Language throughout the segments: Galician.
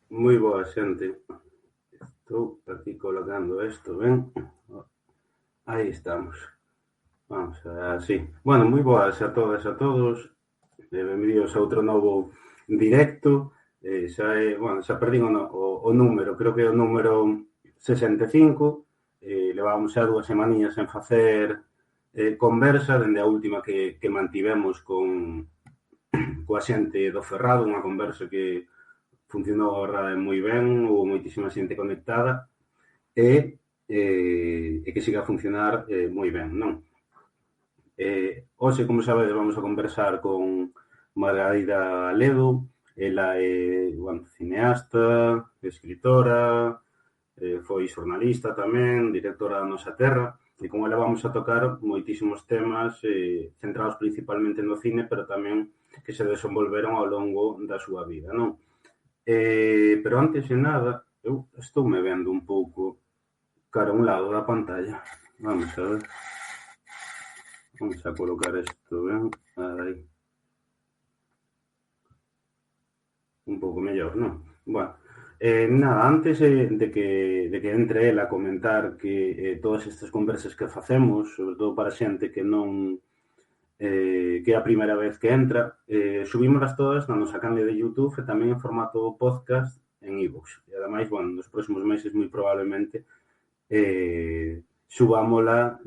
Moi boa xente. Estou aquí colocando isto, ben? Aí estamos. Vamos así. Bueno, moi boas a todas e a todos. Benvidos a outro novo directo. Xa perdín o número, creo que é o número 65. Levábamos xa 2 semaninhas en facer conversa, dende a última que mantivemos coa xente do Ferrado, unha conversa que funcionou a verdade moi ben, houve moitísima xente conectada e que siga a funcionar moi ben, non? Hoxe, como sabedes, vamos a conversar con Margarida Ledo. Ela é, cineasta, escritora, foi xornalista tamén, directora da Nosa Terra, e con ela vamos a tocar moitísimos temas centrados principalmente no cine, pero tamén que se desenvolveron ao longo da súa vida, non? Pero antes de nada, eu estou me vendo un pouco cara a un lado da pantalla. Vamos a ver. Vamos a colocar isto ben. Aí. Un pouco mellor, non? Bueno, nada, antes de que entre ela a comentar que todas estas conversas que facemos, sobre todo para xente que non que é a primeira vez que entra, subímolas todas na nosa canle de YouTube e tamén en formato podcast en iVoox. E ademais, nos próximos meses moi probablemente subámola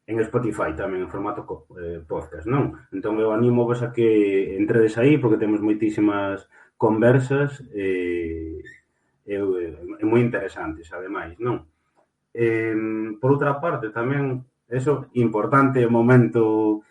en Spotify tamén en formato podcast, non? Entón eu animo vos a que entredes aí porque temos moitísimas conversas moi interesantes, ademais, non? Por outra parte, tamén, eso, importante momento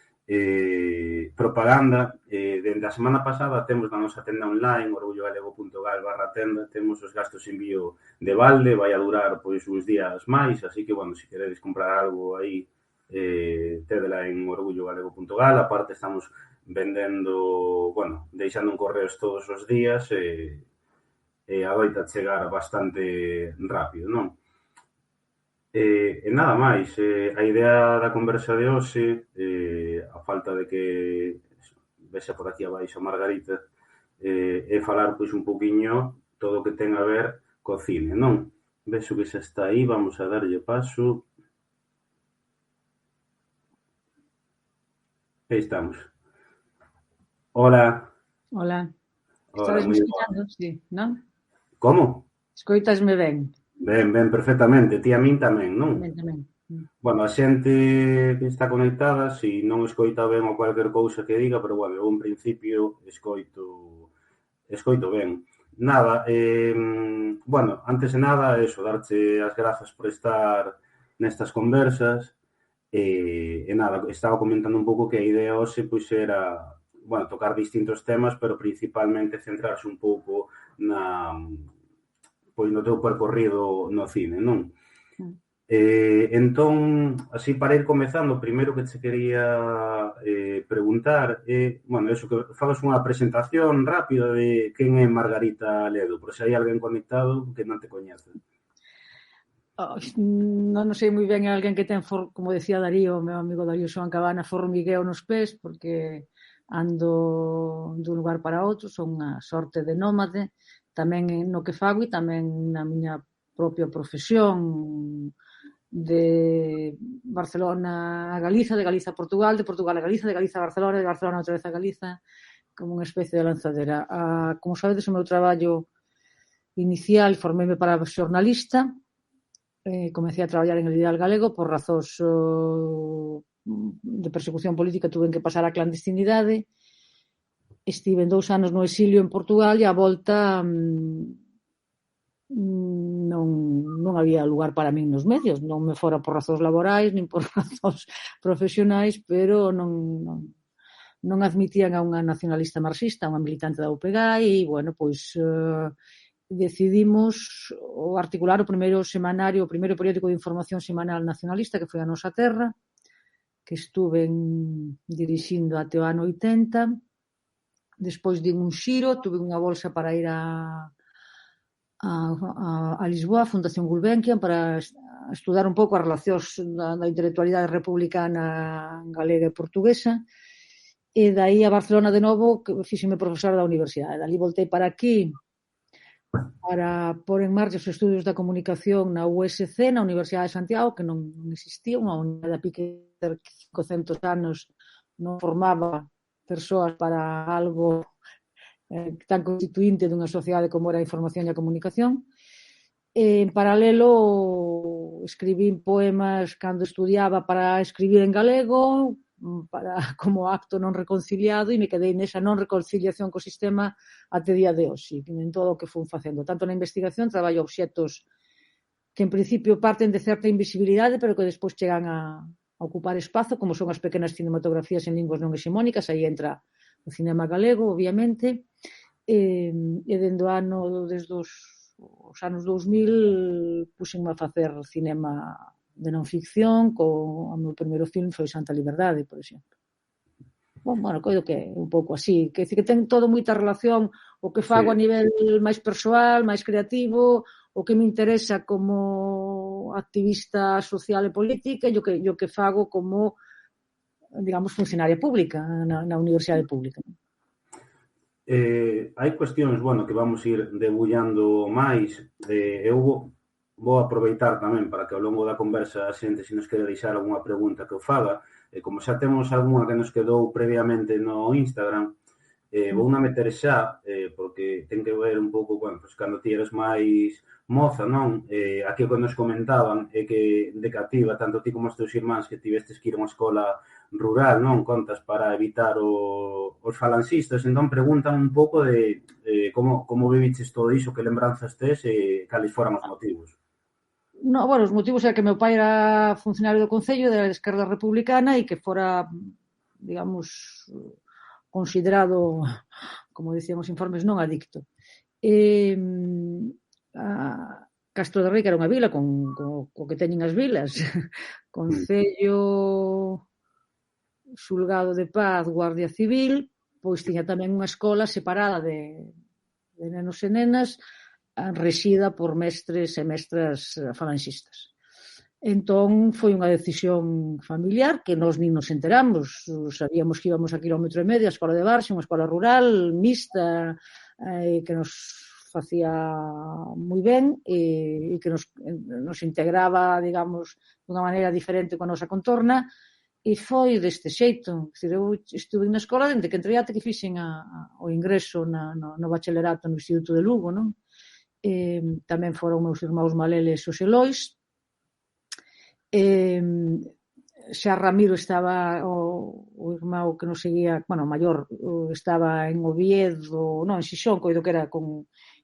propaganda. Dende a semana pasada temos na nosa tenda online, orgullogalego.gal/tenda, temos os gastos de envío de balde, vai a durar pois uns días máis, así que, se queredes comprar algo aí, tedela en orgullogalego.gal. Aparte estamos vendendo, deixando en correos todos os días e adoita chegar bastante rápido, non? E nada máis, a idea da conversa de hoxe, a falta de que vexa por aquí abaixo a Margarita, é falar pois un pouquiño todo o que ten a ver co cine, non? Vexo que xa está aí, vamos a darlle paso. Aí estamos. Hola. Hola. Hola, Estades me moi boa. escoitando? Sí, non? Como? Escoitasme ben? Ben, perfectamente. Ti a min tamén, non? Tamén. A xente que está conectada, si non escoita ben ou cualquier cousa que diga, pero eu en principio escoito ben. Nada, antes de nada, eso, darche as grazas por estar nestas conversas. E nada, estaba comentando un pouco que a idea hoxe pois era, tocar distintos temas, pero principalmente centrarse un pouco no teu percorrido no cine, non? Entón, así para ir comezando, o primeiro que che quería preguntar é, eso, que fagas unha presentación rápida de quen é Margarita Ledo, por se hai alguén conectado que non te coñece. Non sei moi ben, é alguén que ten, como decía Darío, o meu amigo Darío Xoan Cabana, formigueo nos pés, porque ando dun lugar para outro, son unha sorte de nómade, tamén no que fago e tamén na miña propia profesión, de Barcelona a Galiza, de Galiza a Portugal, de Portugal a Galiza, de Galiza a Barcelona, de Barcelona outra vez a Galiza, como unha especie de lanzadera. Como sabedes, o meu traballo inicial, forméme para xornalista, comecei a traballar en El Ideal Galego por razóns de persecución política, tuve que pasar a clandestinidade. Estive 2 anos no exilio en Portugal e a volta non había lugar para min nos medios, non me fora por razóns laborais nin por razóns profesionais, pero non admitían a unha nacionalista marxista, unha militante da UPG, e, decidimos articular o primeiro semanario, o primeiro periódico de información semanal nacionalista, que foi a Nosa Terra, que estuve dirixindo até o ano 80. Despois din un xiro, tuve unha bolsa para ir a Lisboa, a Fundación Gulbenkian, para estudar un pouco as relacións da intelectualidade republicana galega e portuguesa. e dai a Barcelona de novo, que fíxeme profesora da universidade. Dali voltei para aquí para pôr en marcha os estudios da comunicación na USC, na Universidade de Santiago, que non existía, unha unidade a pique de 500 anos non formaba persoas para algo tan constituinte dunha sociedade como era a información e a comunicación. En paralelo, escribín poemas cando estudiaba para escribir en galego, como acto non reconciliado, e me quedei nesa non reconciliación co sistema até día de hoxe, en todo o que fun facendo. Tanto na investigación, traballo obxectos que en principio parten de certa invisibilidade, pero que despois chegan a ocupar espazo, como son as pequenas cinematografías en linguas non hexemónicas, aí entra o cinema galego, obviamente, e desde os anos 2000 puxenme a facer cinema de non ficción, o meu primeiro film foi Santa Liberdade, por exemplo. Bueno, coido que é un pouco así, que ten todo moita relación o que fago a nivel máis persoal, máis creativo, o que me interesa como activista social e política, e o que fago como, digamos, funcionaria pública na universidade pública. Hai cuestións, que vamos ir debullando máis. Eu vou aproveitar tamén para que ao longo da conversa a xente, se nos quere deixar algunha pregunta que o faga, como xa temos algunha que nos quedou previamente no Instagram, vou na meter xa, porque ten que ver un pouco, pues, cando ti eres máis moza, non? Aquí o que nos comentaban é que de cativa, tanto ti como os teus irmáns, que tivestes que ir a unha escola rural, non? Contas para evitar os falanxistas, entón preguntan un pouco de como viviches todo iso, que lembranzas tes e cales foran os motivos. No, os motivos era que meu pai era funcionario do Concello da Esquerda Republicana e que fora, digamos, considerado, como dicían os informes, non adicto. Castro de Rei, que era unha vila co que teñen as vilas, Concello, Xulgado de Paz, Guardia Civil, pois tiña tamén unha escola separada de nenos e nenas, rexida por mestres e mestras falanxistas. Entón, foi unha decisión familiar que nós nin nos enteramos. Sabíamos que íbamos a 1,5 km a escola de Barxe, unha escola rural, mixta, que nos facía moi ben e que nos integraba, digamos, dunha maneira diferente coa nosa contorna, e foi deste xeito. Eu estuve na escola dende que entrei até que fixen o ingreso no bacharelato no Instituto de Lugo, non? Tamén foron meus irmãos Maleles os Elois. Xa Ramiro estaba, o irmão que nos seguía, o maior, estaba en Oviedo, non, en Xixón, coido que era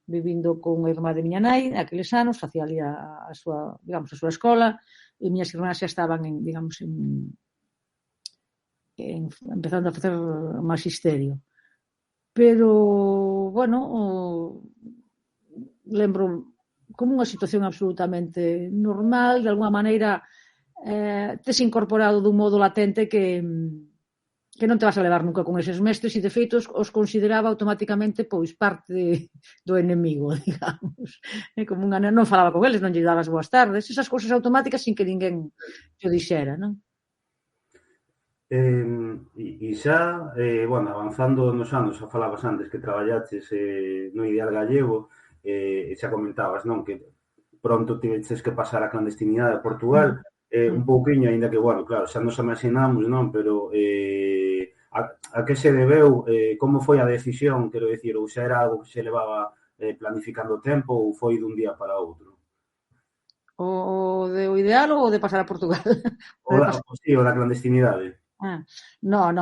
vivindo con a irmá de miña nai, aqueles anos, facía ali a súa escola, e miñas irmás xa estaban empezando a facer magisterio. Pero, lembro como unha situación absolutamente normal, de alguma maneira tes incorporado dun modo latente que non te vas a levar nunca con eses mestres, e de feito os consideraba automáticamente pois parte do enemigo, digamos. Como non falaba con eles, non lle dabas boas tardes, esas cousas automáticas sin que ninguén te dixera, non? E xa, avanzando nos anos, xa falabas antes que traballaches no Ideal Gallego, e xa comentabas, non, que pronto tiveches que pasar a clandestinidade a Portugal, un pouquiño, aínda que, claro, xa nos imaginamos, non, pero a que se debeu, como foi a decisión, quero dicir, ou xa era algo que se levaba planificando o tempo ou foi dun día para outro? O Ideal ou o de pasar a Portugal? O da clandestinidade. Non,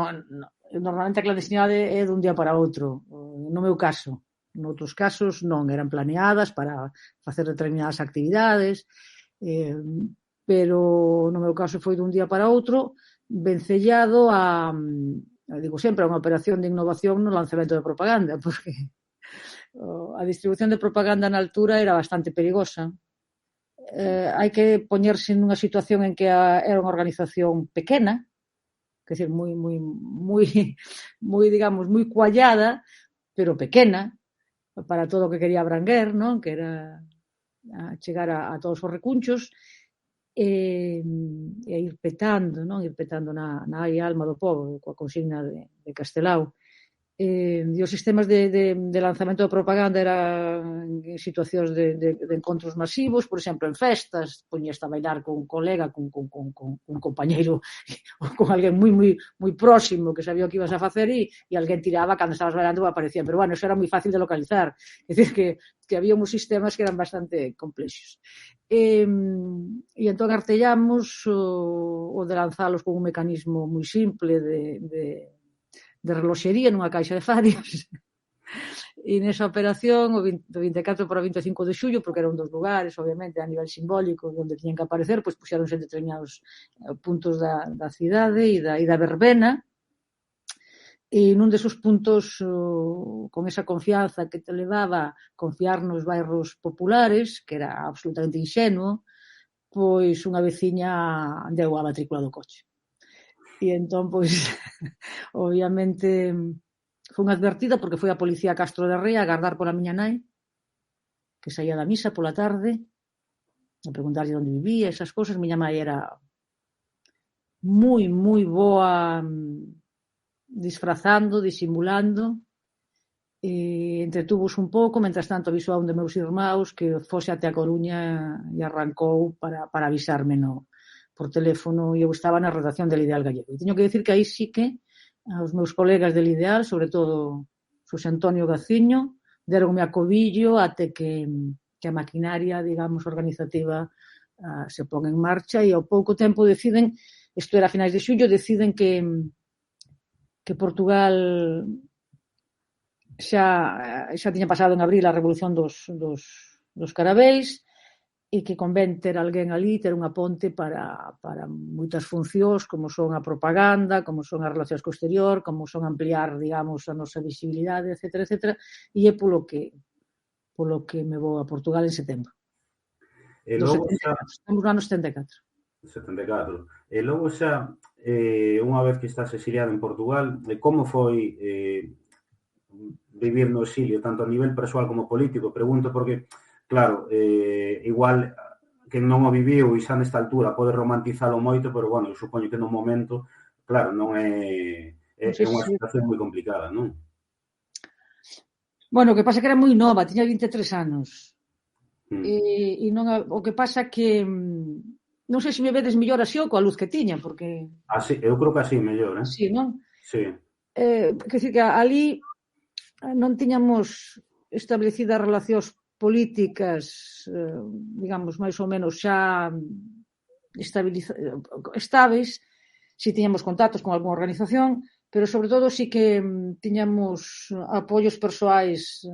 normalmente a clandestinidade é dun día para outro, no meu caso. Noutros casos non, eran planeadas para facer determinadas actividades, pero no meu caso foi dun día para outro, vencellado digo sempre, a unha operación de innovación no lanzamento de propaganda, porque a distribución de propaganda na altura era bastante perigosa. Hai que poñerse nunha situación en que era unha organización pequena, que decir, moi, digamos, moi cuallada, pero pequena, para todo o que quería abranguer, non? Que era chegar a todos os recunchos, e ir petando, non? Ir petando na alma do povo, coa consigna de Castelao. E os sistemas de lanzamento de propaganda eran en situacións de encontros masivos, por exemplo, en festas, poñeste a bailar con un colega, con un compañeiro ou con alguén moi próximo que sabía o que ibas a facer e alguén tiraba cando estabas bailando aparecía, pero bueno, eso era moi fácil de localizar, é dicir que había uns sistemas que eran bastante complexos. E entón artellamos o de lanzalos con un mecanismo moi simple de reloxería nunha caixa de farias e nesa operación do 24 para o 25 de xullo, porque era un dos lugares obviamente a nivel simbólico onde tiñan que aparecer, pois puxeronse en determinados puntos da cidade e da verbena, e nun desos puntos con esa confianza que te levaba confiar nos bairros populares, que era absolutamente inxenuo, pois unha veciña deu a matrícula do coche. E entón, pois, obviamente, foi unha advertida porque foi a policía a Castro de Rei a agardar pola miña nai, que saía da misa pola tarde, a preguntarlle onde vivía, esas cousas. Miña nai era moi boa disfrazando, disimulando, e entretúvose un pouco, mentras tanto avisou a un de meus irmãos que fose até a Coruña e arrancou para avisarme por teléfono, e eu estaba na redacción del Ideal Gallego. E teño que decir que aí sí que os meus colegas del Ideal, sobre todo Xosé Antonio Gaciño, deronme acobillo até que a maquinaria, digamos, organizativa se pon en marcha, e ao pouco tempo deciden, isto era a finais de xullo, deciden que Portugal xa tiña pasado en abril a revolución dos carabeis, e que convén ter alguén ali, ter unha ponte para moitas funcións, como son a propaganda, como son as relacións co exterior, como son ampliar, digamos, a nosa visibilidade, etcétera, etcétera, e é polo que me vou a Portugal en setembro. E logo xa... Estamos no ano 74. 74. E logo xa, unha vez que estás exiliado en Portugal, como foi vivir no exilio, tanto a nivel persoal como político? Pregunto porque... Claro, igual que non o viviu e xa nesta altura pode romantizalo moito, pero, bueno, eu supoño que no momento, claro, non é unha situación moi complicada, non? Bueno, o que pasa que era moi nova, tiña 23 anos. E non, o que pasa que non sei se me vedes mellor así ou coa luz que tiña, porque... Así, eu creo que así mellor, eh? Sí, non? Sí. Quer dizer que ali non tiñamos establecidas relacións políticas, digamos, máis ou menos xa estáveis, si tiñamos contactos con algunha organización, pero sobre todo si que tiñamos apoios persoais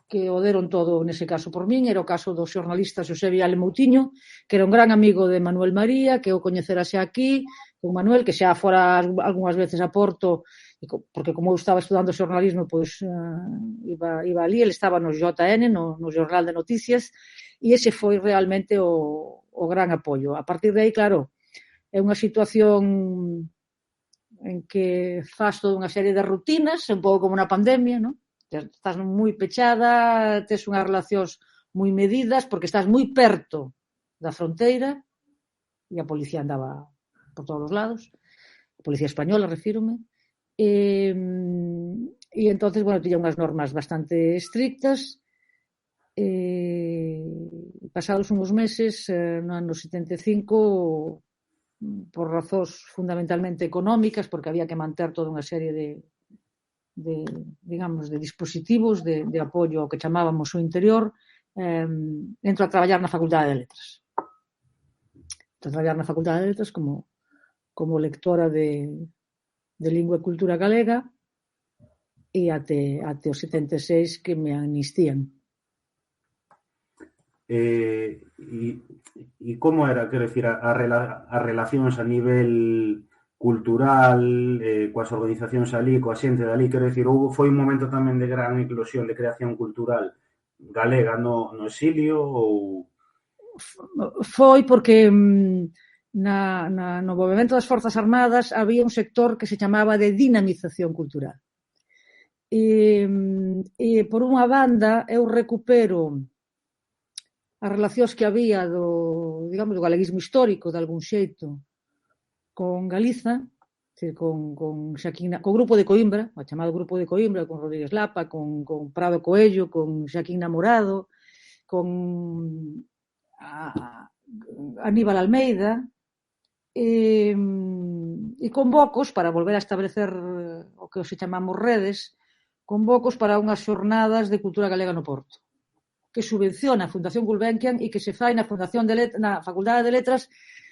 que o deron todo nese caso por min. Era o caso do xornalista Xosé Viale Moutiño, que era un gran amigo de Manuel María, que eu coñecerase aquí, con Manuel, que xa fora algunhas veces a Porto, porque como eu estaba estudando xornalismo, pois iba ali, ele estaba no JN, no Jornal de Noticias, e ese foi realmente o gran apoio. A partir de aí, claro, é unha situación en que faz toda unha serie de rutinas, un pouco como na pandemia, non? Estás moi pechada, tes unhas relacións moi medidas, porque estás moi perto da fronteira, e a policía andaba por todos os lados, a policía española, refírome, e entonces, bueno, tiña unhas normas bastante estrictas. Pasados uns meses, no ano 75, por razóns fundamentalmente económicas, porque había que manter toda unha serie de digamos, de dispositivos de apoio ao que chamábamos o interior, entro a traballar na Facultade de Letras. Entro a traballar na Facultade de Letras como lectora de Lingua e Cultura Galega, e até o 76 que me amnistían. E como era, quero dicir, as relacións a nivel cultural, coas organizacións ali, coa xente dali, quero dicir, foi un momento tamén de gran eclosión de creación cultural galega no exilio, ou... Foi porque no movimento das Forzas Armadas había un sector que se chamaba de dinamización cultural. E por unha banda eu recupero as relacións que había do, digamos, do galeguismo histórico, de algún xeito, con Galiza, con Xaquín, co grupo de Coimbra, o chamado grupo de Coimbra, con Rodríguez Lapa, con Prado Coello, con Xaquín Namorado, con Aníbal Almeida, e convocos para volver a establecer o que se chamamos redes, convocos para unhas xornadas de cultura galega no Porto, que subvenciona a Fundación Gulbenkian e que se fai na Facultade de Letras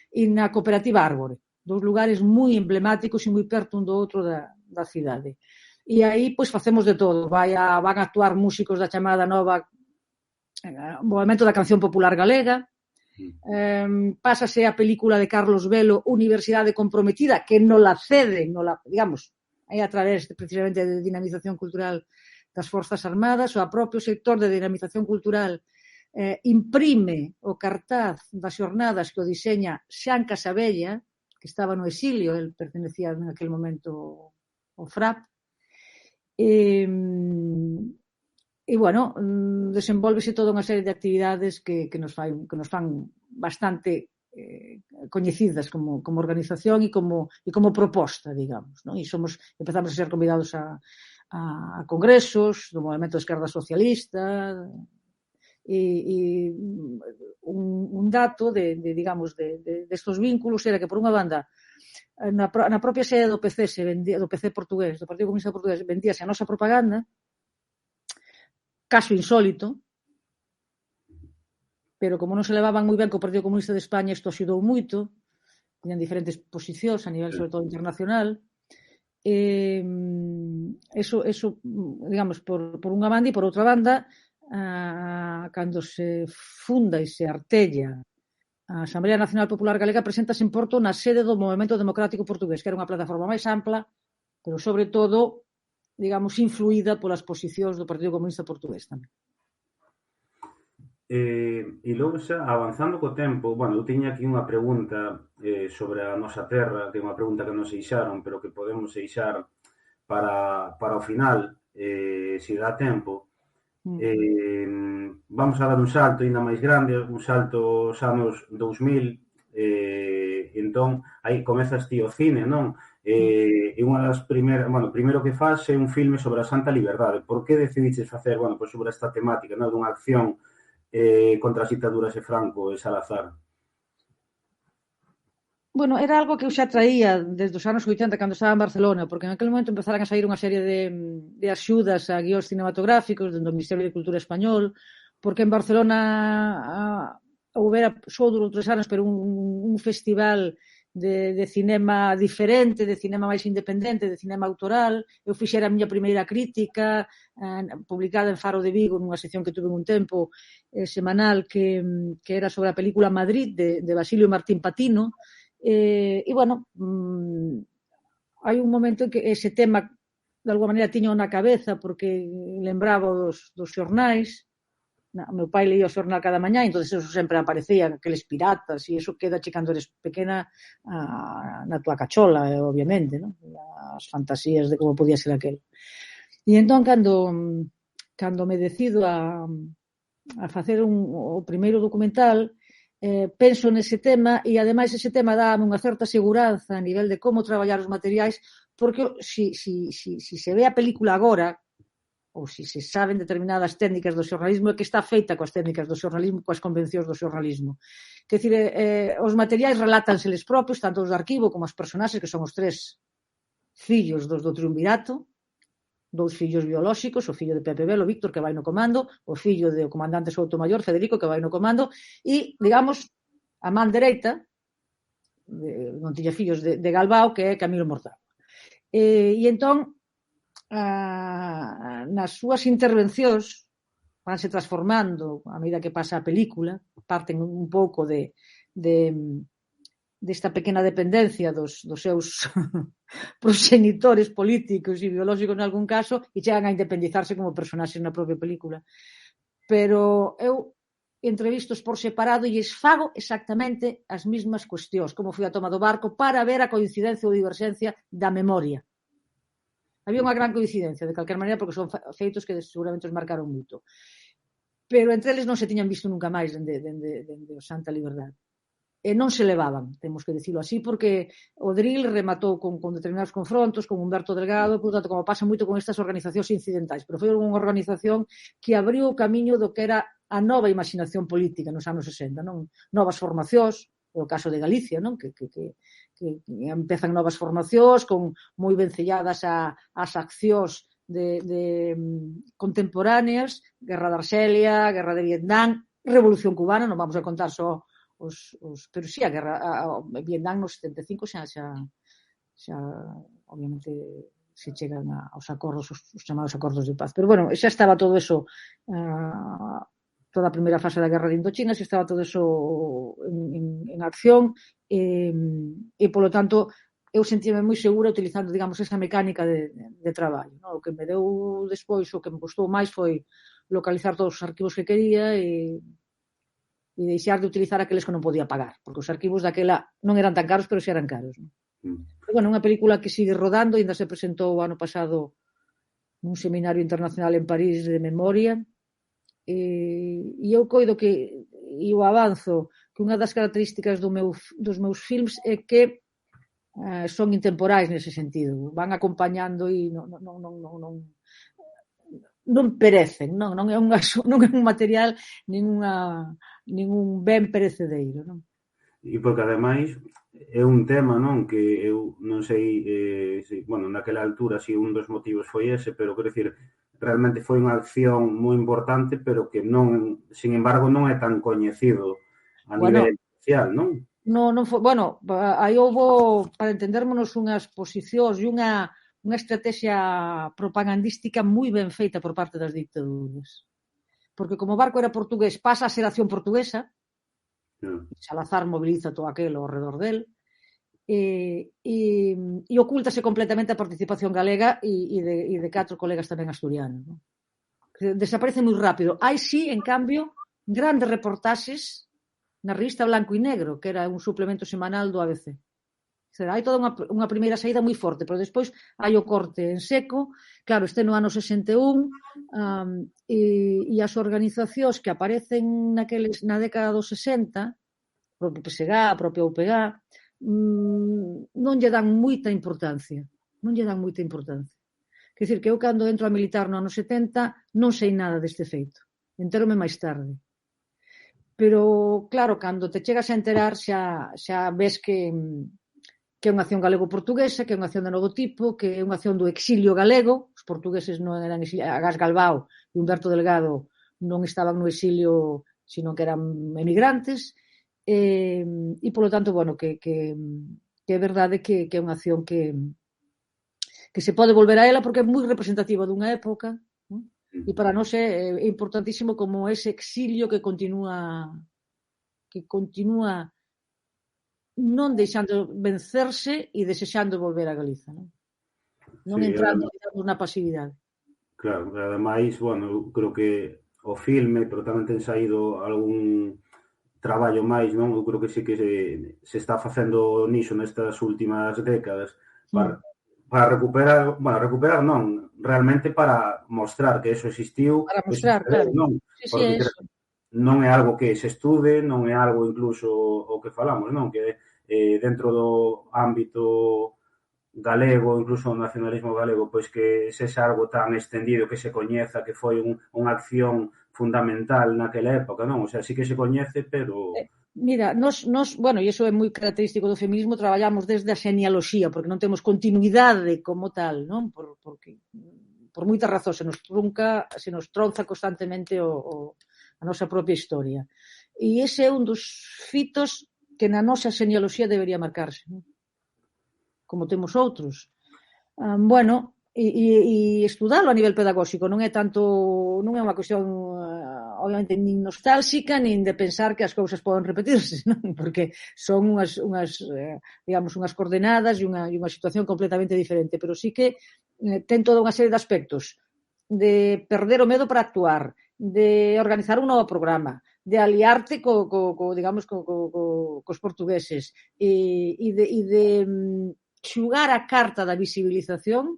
e na Cooperativa Árbore, dous lugares moi emblemáticos e moi perto un do outro da cidade. E aí, pois, facemos de todo. Van a actuar músicos da chamada nova movimento da canción popular galega, pásase a película de Carlos Velo, Universidade Comprometida, que non la cede, digamos, é a través precisamente de dinamización cultural das Forzas Armadas, o propio sector de dinamización cultural imprime o cartaz das xornadas que o diseña Xan Casabella, que estaba no exilio, el pertenecía en aquel momento ao FRAP, e bueno, desenvolvese toda unha serie de actividades que nos fan bastante coñecidas como organización e como proposta, digamos, non? E empezamos a ser convidados a congresos do movimento de esquerda socialista, e un dato digamos, destos vínculos era que, por unha banda, na propia sede do PC do PC portugués, do Partido Comunista Portugués, vendíase a nosa propaganda, caso insólito, pero como non se levaban moi ben co Partido Comunista de España, isto axudou moito, tiñan diferentes posicións a nivel, sobre todo, internacional. Eso, digamos, por unha banda, e por outra banda, cando se funda e se artella a Asamblea Nacional Popular Galega, preséntase en Porto na sede do Movemento Democrático Portugués, que era unha plataforma máis ampla, pero, sobre todo, digamos, influída polas posicións do Partido Comunista Portugués tamén. E logo xa, avanzando co tempo, bueno, eu tiña aquí unha pregunta sobre a nosa terra, que é unha pregunta que nos deixaron, pero que podemos deixar para o final, se dá tempo. Vamos a dar un salto ainda máis grande, un salto aos anos 2000, entón, aí comezas ti o cine, non? E unha das primeiras, bueno, primeiro que faz é un filme sobre a Santa Liberdade. Por que decidiches facer, bueno, pois sobre esta temática, non? Dunha acción contra as dictaduras de Franco e Salazar? Bueno, era algo que eu xa traía desde os anos 80 cando estaba en Barcelona, porque en aquel momento empezaran a sair unha serie de axudas a guións cinematográficos dentro do Ministerio de Cultura Español, porque en Barcelona houbera só durante 3 anos, pero un festival de cinema diferente, de cinema máis independente, de cinema autoral. Eu fixera a miña primeira crítica publicada en Faro de Vigo, nunha sección que tuve un tempo semanal que era sobre a película Madrid de Basilio Martín Patino. E, bueno, hai un momento en que ese tema de alguma maneira tiño na cabeza porque lembraba dos xornais. O meu pai leía o xornal cada mañá, entón eso sempre aparecía, aqueles piratas, e eso queda cando eres pequena na tua cachola, obviamente, non? As fantasías de como podía ser aquel. E entón, cando me decido a facer o primeiro documental, penso nese tema, e ademais ese tema dáme unha certa seguranza a nivel de como traballar os materiais, porque se ve a película agora, ou se saben determinadas técnicas do xornalismo, é que está feita coas técnicas do xornalismo, coas convencións do xornalismo. Quer dicir, os materiais relátanse eles propios, tanto os de arquivo como os personaxes, que son os 3 fillos do triunvirato, 2 fillos biolóxicos, o fillo de Pepe Velo, Víctor, que vai no comando, o fillo do comandante Soutomayor, Federico, que vai no comando, e, digamos, a man dereita, non tiña fillos, de Galbao, que é Camilo Mortal. E entón, nas súas intervencións vanse transformando a medida que pasa a película, parten un pouco desta pequena dependencia dos seus proxenitores políticos e biolóxicos en algún caso, e chegan a independizarse como personaxes na propia película. Pero eu entrevistos por separado e fago exactamente as mesmas cuestións, como foi a toma do barco, para ver a coincidencia ou diverxencia da memoria. Había unha gran coincidencia, de calquer maneira, porque son feitos que seguramente os marcaron moito. pero entre eles non se tiñan visto nunca máis dende o Santa Liberdade. E non se levaban, temos que dicilo así, porque o Drill rematou con determinados confrontos, con Humberto Delgado, por tanto, como pasa moito con estas organizacións incidentais, pero foi unha organización que abriu o camiño do que era a nova imaginación política nos anos 60, non? Novas formacións, o caso de Galicia, non? Que empezan novas formacións con moi vencelladas ás accións de contemporáneas, Guerra de Arxelia, Guerra de Vietnam, Revolución Cubana, non vamos a contar só pero sí, a guerra Vietnam no 75 xa obviamente se chegan aos acordos, os chamados acordos de paz, pero bueno, xa estaba todo eso toda a primeira fase da guerra de Indochina, xa estaba todo eso en acción e polo tanto eu sentíme moi segura utilizando, digamos, esa mecánica de traballo, ¿no? O que me deu despois, o que me gustou máis foi localizar todos os arquivos que quería e deixar de utilizar aqueles que non podía pagar, porque os arquivos daquela non eran tan caros, pero si eran caros, non? Pero, bueno, unha película que sigue rodando, ainda se presentou o ano pasado nun seminario internacional en París de memoria, e eu coido que, e o avanzo, que unha das características dos meus films é que son intemporais nese sentido, van acompañando e non perecen, non é un material nin un ben perecedeiro, non? E porque ademais é un tema, non, que eu non sei bueno, naquela altura si un dos motivos foi ese, pero quero dicir, realmente foi unha acción moi importante, pero que non, sin embargo, non é tan coñecido a nivel social, non? Non foi, bueno, aí houbo, para entendérmonos, unhas posicións e unha estrategia propagandística moi ben feita por parte das dictaduras. Porque como o barco era portugués, pasa a ser acción portuguesa, Salazar moviliza todo aquilo ao redor del, e ocúltase completamente a participación galega e de 4 colegas tamén asturianos, non? Desaparece moi rápido. Hai sí, en cambio, grandes reportaxes na revista Blanco e Negro, que era un suplemento semanal do ABC. Hai toda unha primeira saída moi forte, pero despois hai o corte en seco. Claro, este no ano 61 e as organizacións que aparecen na década dos 60, o propio PSG, a propia UPG, non lle dan moita importancia. Quer dizer, que eu cando entro a militar no ano 70 non sei nada deste feito. Entérome máis tarde. Pero, claro, cando te chegas a enterar xa ves que é unha acción galego-portuguesa, que é unha acción de novo tipo, que é unha acción do exilio galego. Os portugueses non eran exilio, Agás Galbao e Humberto Delgado non estaban no exilio, sino que eran emigrantes, e polo tanto, bueno, que é verdade que é unha acción que se pode volver a ela porque é moi representativa dunha época, non? E para nós é importantísimo como ese exilio que continúa non deixando vencerse e desexando volver a Galiza, non entrando, digamos, na pasividade. Claro, ademais, bueno, eu creo que o filme, pero tamén ten saído algún traballo máis, non? Eu creo que sí que se está facendo niso nestas últimas décadas para recuperar, non, realmente para mostrar que eso existiu. Para mostrar, claro. Non, porque non é algo que se estude, non é algo incluso o que falamos, non? Que dentro do ámbito galego, incluso o nacionalismo galego, pois que sexa algo tan extendido que se coñeza que foi unha acción fundamental naquela época, non? O sea, sí que se coñece, pero... Mira, nos, bueno, e iso é moi característico do feminismo, traballamos desde a xenealoxía, porque non temos continuidade como tal, non? Porque por moitas razóns se nos tronza constantemente a nosa propia historia. E ese é un dos fitos que na nosa xenealoxía debería marcarse, non? Como temos outros. Bueno, e estudalo a nivel pedagóxico non é unha cuestión obviamente nin nostálxica nin de pensar que as cousas poden repetirse, non? Porque son unhas digamos, unhas coordenadas e unha situación completamente diferente, pero sí que ten toda unha serie de aspectos de perder o medo para actuar, de organizar un novo programa, de aliarte digamos, cos portugueses e de xugar a carta da visibilización,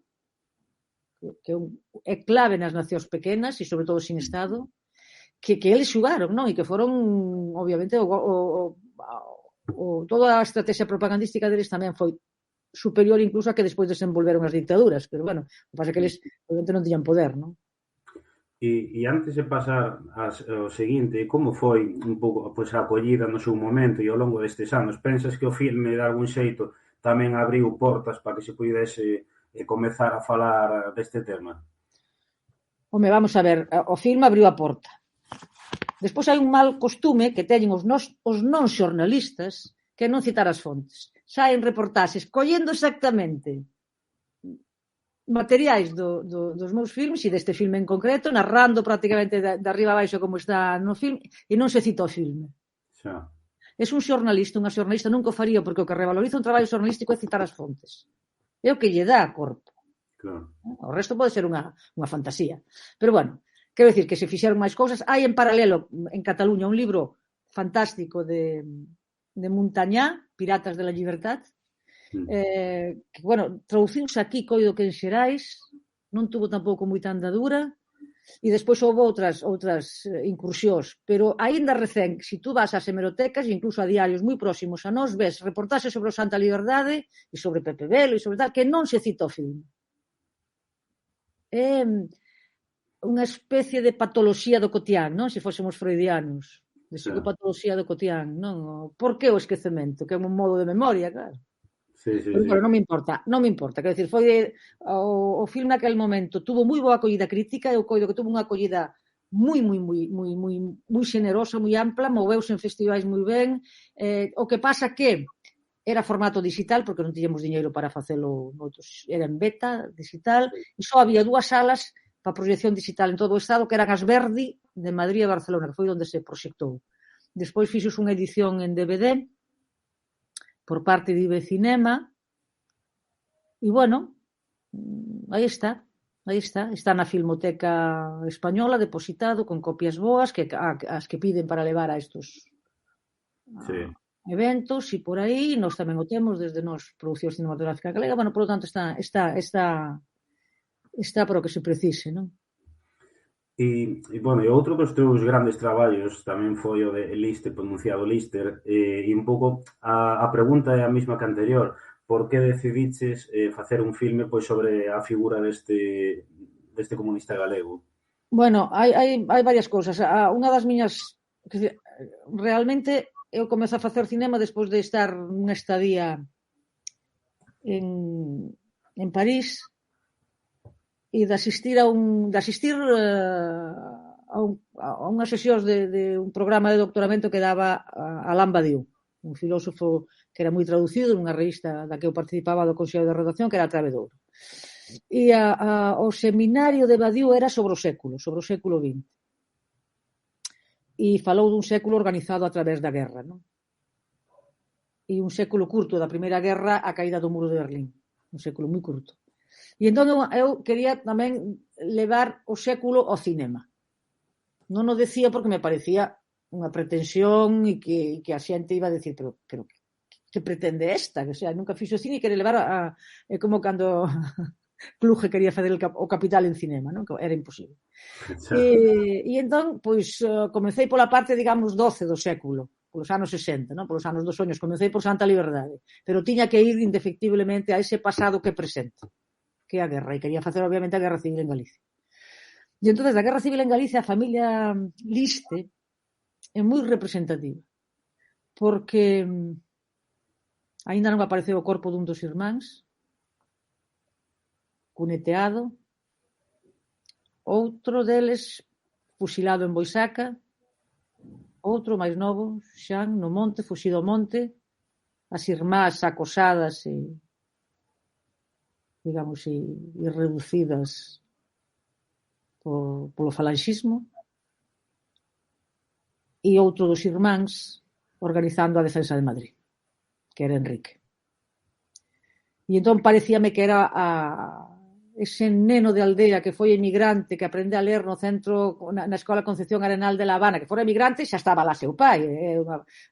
que é clave nas nacións pequenas e sobre todo sin Estado, que eles xugaron, non? E que foron, obviamente, toda a estrategia propagandística deles tamén foi superior incluso a que despois desenvolveron as dictaduras, pero bueno, o que pasa é que eles obviamente non tiñan poder, non? E antes de pasar ao seguinte, como foi un pouco pois, a acollida no seu momento e ao longo destes anos? Pensas que o filme, de algún xeito, tamén abriu portas para que se pudese comezar a falar deste tema? Home, vamos a ver, o filme abriu a porta. Despois hai un mal costume que teñen os non xornalistas que non citar as fontes. Saen reportaxes collendo exactamente materiais dos meus filmes e deste filme en concreto, narrando prácticamente de arriba a baixo como está no filme e non se cita o filme. Xa. É un xornalista, unha xornalista nunca o faría porque o que revaloriza un traballo xornalístico é citar as fontes. É o que lle dá corpo. Claro. O resto pode ser unha fantasía. Pero bueno, quero dicir que se fixeron máis cousas. Hai en paralelo en Cataluña un libro fantástico de Montañá, Piratas de la Libertad, que, bueno, traduciuse aquí, coido que en Xerais, non tuvo tampouco moita andadura, e despois houve outras incursións, pero aínda recén, se tú vas ás hemerotecas e incluso a diarios moi próximos a nós, ves reportaxes sobre o Santa Liberdade e sobre Pepe Velo e sobre tal, que non se cita o filme. É unha especie de patoloxía do cotián, non? Se fósemos freudianos, de psicopatoloxía do cotián, non? Por que o esquecemento? Que é un modo de memoria, claro. Sí. Pero non me importa. Quero dicir, foi o filme naquele momento tuvo moi boa acollida crítica, eu coido que tuvo unha acollida moi xenerosa, moi ampla, moveuse en festivais moi ben. O que pasa que era formato digital, porque non tiñamos diñeiro para facelo, era en beta digital, e só había 2 salas para proxección digital en todo o estado, que eran as Verdi de Madrid e Barcelona, que foi onde se proxectou. Despois fixos unha edición en DVD por parte de IBE Cinema e, bueno, aí está na Filmoteca Española depositado con copias boas que as que piden para levar a estos eventos e por aí nós tamén o temos desde nos Produción Cinematográfica Galega, bueno, por lo tanto está para o que se precise, non? E outro dos teus grandes traballos tamén foi o de Lister, pronunciado Lister, e un pouco a pregunta é a mesma que anterior. Por que decidiches facer un filme pois sobre a figura deste comunista galego? Bueno, hai varias cousas. Unha das miñas... Realmente, eu comezo a facer cinema despois de estar unha estadía en París e de asistir a unhas sesións de un programa de doutoramento que daba Alain Badiou, un filósofo que era moi traducido nunha revista da que eu participaba do Consello de Redacción, que era a Trave de Ouro. E o seminario de Badiou era sobre o século XX. E falou dun século organizado a través da guerra, non? E un século curto, da Primeira Guerra a caída do Muro de Berlín. Un século moi curto. E entón eu quería tamén levar o século ao cinema. Non o decía porque me parecía unha pretensión e que a xente iba a decir pero que pretende esta? Que, o sea, nunca fixo cine e quere levar é como cando Kluge quería fazer o Capital en cinema, non? Que era imposible. E entón, pois, comecei pola parte, digamos, 12 do século, polos anos 60, non? Polos anos dos soños. Comecei por Santa Liberdade, pero tiña que ir indefectiblemente a ese pasado que presente, que é a guerra, e quería facer obviamente a Guerra Civil en Galicia. E entón, da Guerra Civil en Galicia, a familia Liste é moi representativa, porque aínda non apareceu o corpo dun dos irmáns, cuneteado, outro deles fusilado en Boisaca, outro máis novo, Xan, no monte, fuxido ao monte, as irmás acosadas e, digamos, e reducidas polo falanxismo, e outro dos irmáns organizando a defensa de Madrid, que era Enrique. E entón parecíame que era ese neno de aldea que foi emigrante, que aprende a ler no centro, na Escola Concepción Arenal de La Habana, que fora emigrante e xa estaba lá seu pai.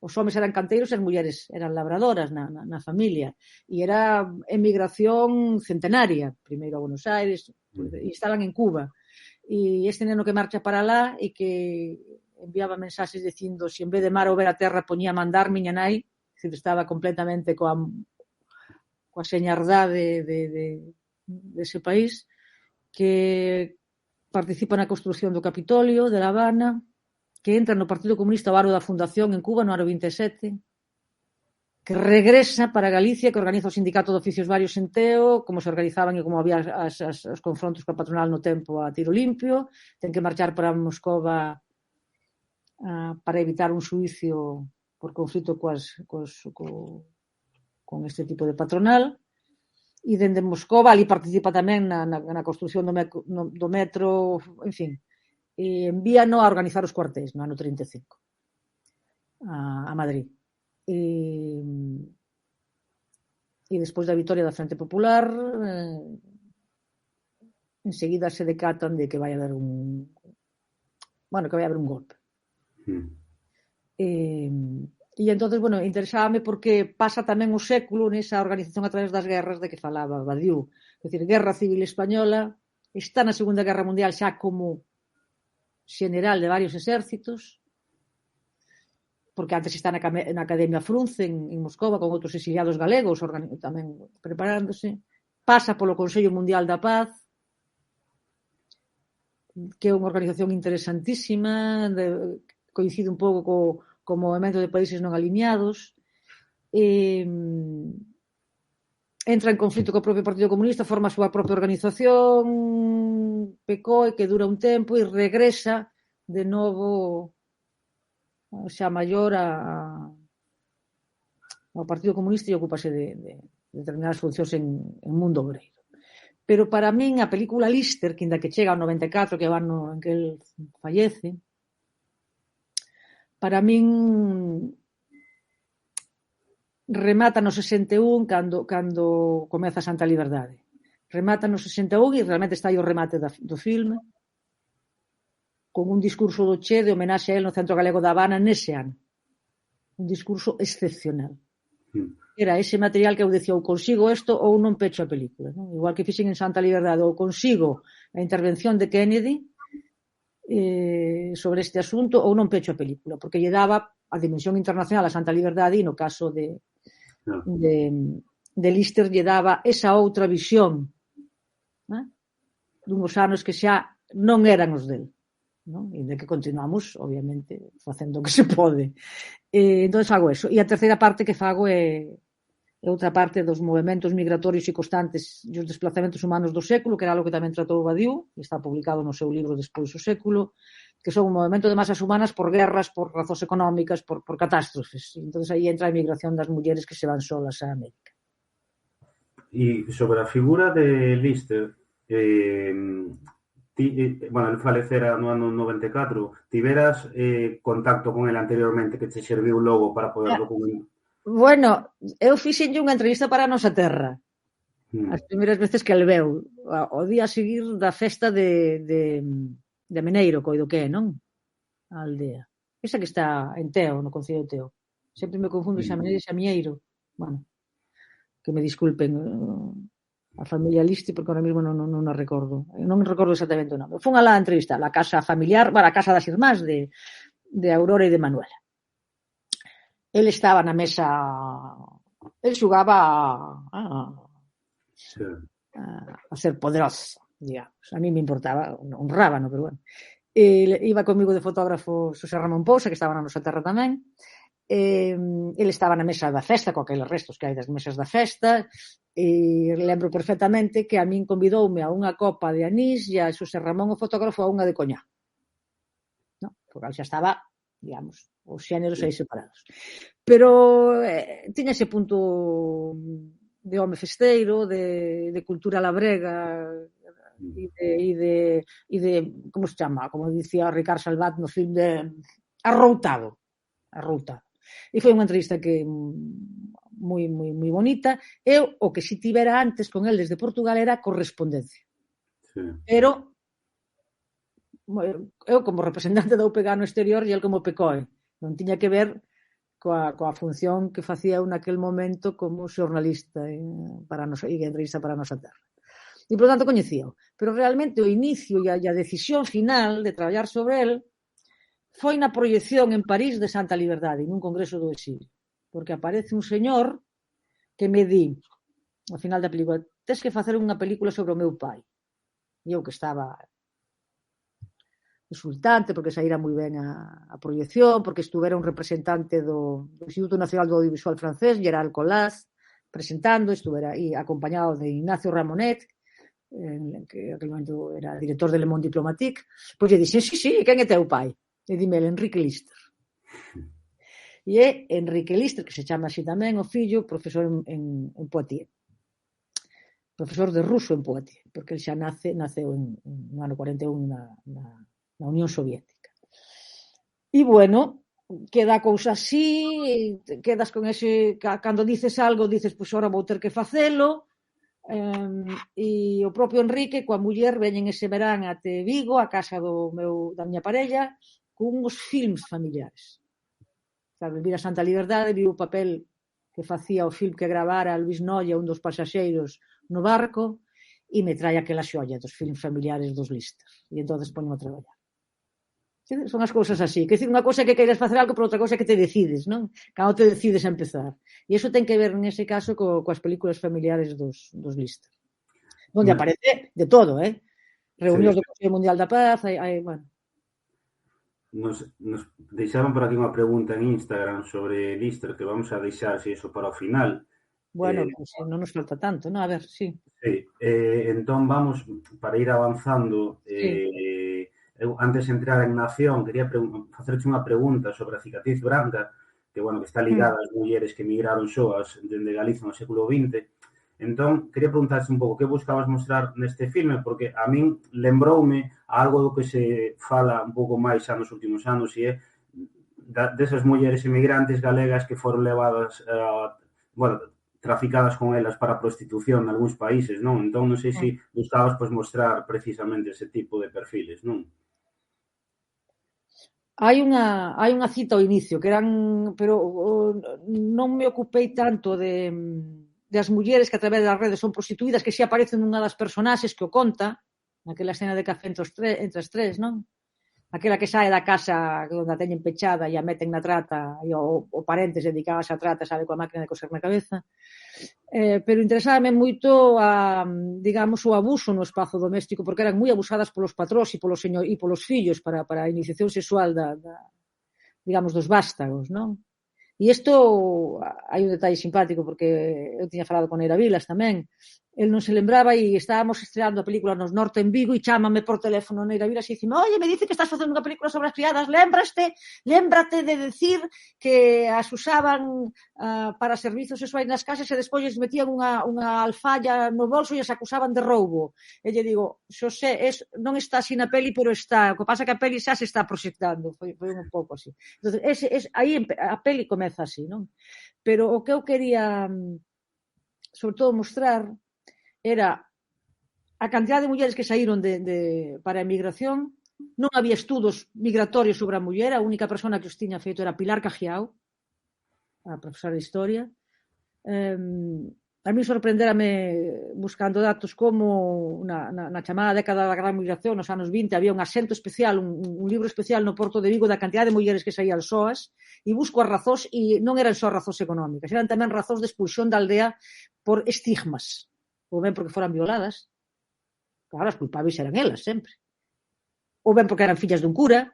Os homes eran canteiros e as mulleres eran labradoras na familia. E era emigración centenaria, primeiro a Buenos Aires, e estaban en Cuba. e este neno que marcha para lá e que enviaba mensaxes dicindo se en vez de mar houbera terra poñía a mandar miña nai, estaba completamente coa señardade dese país, que participa na construción do Capitolio de La Habana, que entra no Partido Comunista ao ano da fundación en Cuba no ano 27, que regresa para Galicia, que organiza o Sindicato de Oficios Varios en Teo, como se organizaban e como había os confrontos coa patronal no tempo a tiro limpio, ten que marchar para Moscova para evitar un xuicio por conflito con este tipo de patronal, e dende Moscova ali participa tamén na construción do metro, en fin, e envíano a organizar os cuartéis no ano 35 a Madrid. E despois da vitoria da Frente Popular enseguida se decatan de que vai haber un golpe. E entonces, interesábame porque pasa tamén o século nesa organización a través das guerras de que falaba Badiou. É dicir, Guerra Civil Española, está na Segunda Guerra Mundial xa como xeneral de varios exércitos, porque antes está na Academia Frunze en Moscova con outros exiliados galegos tamén preparándose. Pasa polo Consello Mundial da Paz, que é unha organización interesantísima, coincide un pouco co movimento de países non alineados, entra en conflito co propio Partido Comunista, forma a súa propia organización, PCOE, que dura un tempo e regresa de novo xa maior ao Partido Comunista e ocupase de determinadas funcións en mundo obreiro. Pero para min a película Lister, que inda que chega ao 94, que é o ano en que el fallece, para min remata no 61 cando comeza Santa Liberdade. Remata no 61 e realmente está aí o remate do filme, con un discurso do Che de homenaxe a él no Centro Galego da Habana nese ano. Un discurso excepcional. Era ese material que eu decía, ou consigo isto ou non pecho a película. Non? Igual que fixen en Santa Liberdade, ou consigo a intervención de Kennedy sobre este asunto ou non pecho a película, porque lle daba a dimensión internacional a Santa Liberdade e no caso de Lister lle daba esa outra visión dunhos anos que xa non eran os del, non? E de que continuamos, obviamente, facendo o que se pode. Entón fago eso. E a terceira parte que fago é outra parte dos movimentos migratorios e constantes e os desplazamentos humanos do século, que era algo que tamén tratou Badiou, e está publicado no seu libro Despois o século, que son un movimento de masas humanas por guerras, por razóns económicas, por catástrofes. Entón aí entra a emigración das mulleres que se van solas a América. E sobre a figura de Lister, el falecera no ano 94, tiveras contacto con el anteriormente que te serviu logo para poder documentar? Bueno, eu fixenlle unha entrevista para a Nosa Terra as primeiras veces que el veu o día a seguir da festa de Meneiro, coido que é, non? A aldea esa que está en Teo, no Concello de Teo. Sempre me confundo xa Meneiro e xa Mieiro. Bueno, que me disculpen a familia Listi, porque ahora mesmo non a recordo. Non recordo exactamente o nome. Fun a la entrevista, a casa familiar, a casa das irmás de Aurora e de Manuela. El estaba na mesa, el xugaba a ser poderoso, digamos. A mí me importaba, un rábano, pero bueno. Iba comigo de fotógrafo Xosé Ramón Pousa, que estaba na Nosa Terra tamén. El estaba na mesa da festa, co aqueles restos que hai das mesas da festa, e lembro perfectamente que a min convidoume a unha copa de anís e a Xosé Ramón, o fotógrafo, a unha de coñá. No? Porque xa estaba, digamos, os xéneros aí separados. Pero tiña ese punto de home festeiro, de cultura labrega e de como se chama, como dicía Ricard Salvat no film de arroutado. E foi unha entrevista que moi bonita. Eu, o que si tivera antes con el desde Portugal era correspondencia. Pero eu como representante da UPG no exterior e el como PCOE. Non tiña que ver coa función que facía eu naquel momento como xornalista para e entrevista para a Nosa Terra. E, por tanto, coñecíao. Pero realmente o inicio e a decisión final de traballar sobre el foi na proyección en París de Santa Liberdade, nun congreso do exilio. Porque aparece un señor que me di, ao final da película, tes que facer unha película sobre o meu pai. E eu que estaba exultante, porque saíra moi ben a proyección, porque estuvera un representante do Instituto Nacional do Audiovisual francés, Gerald Collas, presentando, estuvera aí acompañado de Ignacio Ramonet, que aquel momento era director de Le Monde Diplomatique, pois lle dixen, sí, quen é teu pai? E dime el, Enrique Lister. E é Enrique Lister, que se chama así tamén o fillo, profesor en Poitiers. Profesor de ruso en Poitiers, porque ele xa naceu no ano 41 na Unión Soviética. E bueno, queda a cousa así, quedas con ese, cando dices algo, dices, pois ora vou ter que facelo, e o propio Enrique coa muller veñen ese verán até Vigo, a casa da miña parella, con uns films familiares. Sabe, vir a Santa Liberdade, vi o papel que facía o film que gravara Luis Noia, un dos pasaxeiros no barco, e me trae aquela xolla dos films familiares dos Lister. E entonces poño a traballar. Son as cousas así. Que decir, unha cousa que queiras facer algo, pero outra cousa que te decides, non? Cando te decides a empezar. E iso ten que ver, nese caso, coas películas familiares dos Lister. Onde aparece de todo, reunións do Consello Mundial da Paz, bueno. Nos deixaron por aquí unha pregunta en Instagram sobre Lister, que vamos a deixar iso para o final. Bueno, pues non nos falta tanto, non? A ver, sí. Sí, entón vamos, para ir avanzando, eu antes de entrar en Nación, quería facerche unha pregunta sobre a cicatriz branca, que, bueno, que está ligada ás mulleres que emigraron soas dende Galicia no século XX. Entón, quería preguntarche un pouco que buscabas mostrar neste filme, porque a min lembroume a algo do que se fala un pouco máis xa nos últimos anos, e é desas mulleres emigrantes galegas que foron levadas, traficadas con elas para a prostitución en algúns países, non? Entón, non sei se buscabas mostrar precisamente ese tipo de perfiles, non? Hai unha cita ao inicio, que eran, pero non me ocupei tanto das mulleres que a través das redes son prostituídas, que si aparecen nunha das personaxes que o conta, naquela escena de café entre as tres, non? Aquela que sae da casa onde a teñen pechada e a meten na trata, e o parentes dedicadas á trata, sabe, coa máquina de coser na cabeza. Pero interesábame moito digamos, o abuso no espazo doméstico, porque eran moi abusadas polos patróns e polos fillos para a iniciación sexual digamos, dos vástagos, non? E isto, hai un detalle simpático, porque eu tiña falado con Neira Vilas tamén, el non se lembraba e estábamos estreando a película nos Norte en Vigo e chámame por teléfono Neira Vilas e dicime, oye, me dice que estás facendo unha película sobre as criadas, lémbrate de decir que as usaban para servizos sexuais nas casas e despois les metían unha alfalla no bolso e as acusaban de roubo. E lle digo, Xosé, non está así na peli, pero está, o que pasa que a peli xa se está proxectando, foi un pouco así. Entón, aí a peli comeza así, non? Pero o que eu quería sobre todo mostrar era a cantidad de mulleres que saíron para a emigración. Non había estudos migratorios sobre a muller, a única persona que os tiña feito era Pilar Cajiao, a profesora de Historia. A mí sorprenderame buscando datos como na chamada década da Gran Migración, nos anos 20, había un asento especial, un libro especial no Porto de Vigo da cantidad de mulleres que saían soas, e busco as razóns, e non eran só razóns económicas, eran tamén razóns de expulsión da aldea por estigmas, ou ben porque foran violadas, claro, as culpables eran elas sempre, ou ben porque eran fillas dun cura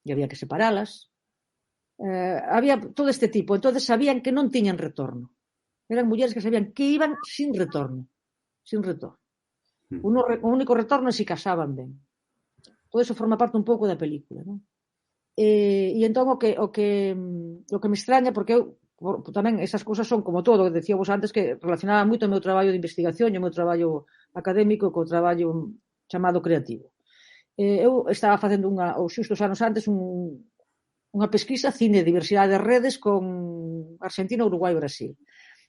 e había que separalas. Había todo este tipo, entonces sabían que non tiñan retorno, eran mulleres que sabían que iban sin retorno. O único retorno é se casaban ben. Todo eso forma parte un pouco da película, non? E entón o que me extraña, porque eu tamén esas cousas son como todo, decía vos antes que relacionaba moito o meu traballo de investigación e o meu traballo académico co traballo chamado creativo. Eu estaba facendo os xustos anos antes unha pesquisa cine, diversidade de redes con Argentina, Uruguai e Brasil.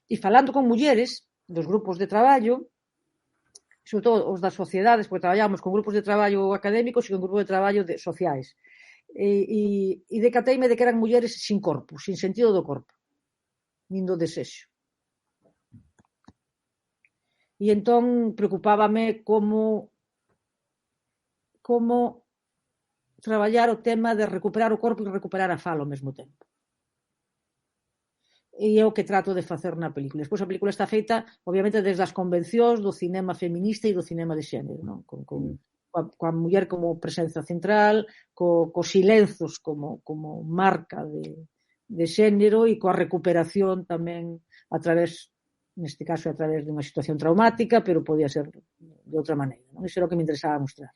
E falando con mulleres dos grupos de traballo, sobre todo os das sociedades, porque traballamos con grupos de traballo académicos e con grupos de traballo sociais. E decateime de que eran mulleres sin corpo, sin sentido do corpo, nin do desexo. E entón preocupábame como traballar o tema de recuperar o corpo e recuperar a fala ao mesmo tempo. E é o que trato de facer na película. Despois a película está feita, obviamente, desde as convencións do cinema feminista e do cinema de xénero, non? Coa muller como presenza central, cos silenzos como marca de xénero e coa recuperación tamén a través, neste caso, a través de unha situación traumática, pero podía ser de outra maneira, non? Iso era o que me interesaba mostrar.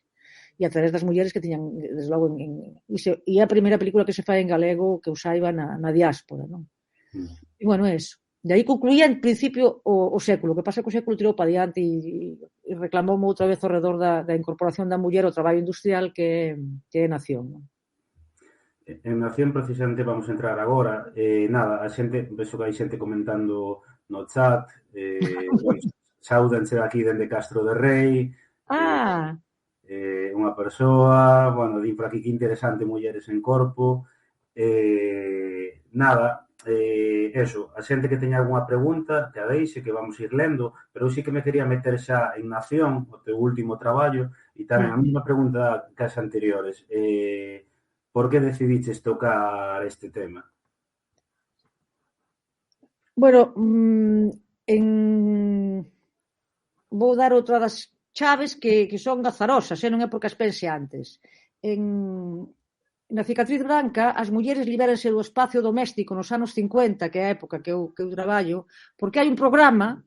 E a través das mulleres que tiñan, desde logo, e a primeira película que se fai en galego que eu saiba na diáspora, non? E, bueno, é eso. De aí concluía, en principio, o século. O que pasa é que o século tirou para diante e reclamoume outra vez ao redor da incorporación da muller ao traballo industrial que é Nación. Non? En Nación, precisamente, vamos entrar agora. Nada, a xente, penso que hai xente comentando no chat, saudanse aquí dende Castro de Rei, unha persoa, bueno, din por aquí que interesante mulleres en corpo. Nada, eso, a xente que teña algunha pregunta, que a deixe, que vamos ir lendo, pero eu sí que me quería meter xa en Nación, o teu último traballo, e tamén a mesma pregunta que as anteriores. Por que decidiches tocar este tema? Bueno, vou dar outra das chaves que son gazarosas, non é porque as pense antes. Na Cicatriz Branca, as mulleres libéranse do espacio doméstico nos anos 50, que é a época que eu traballo, porque hai un programa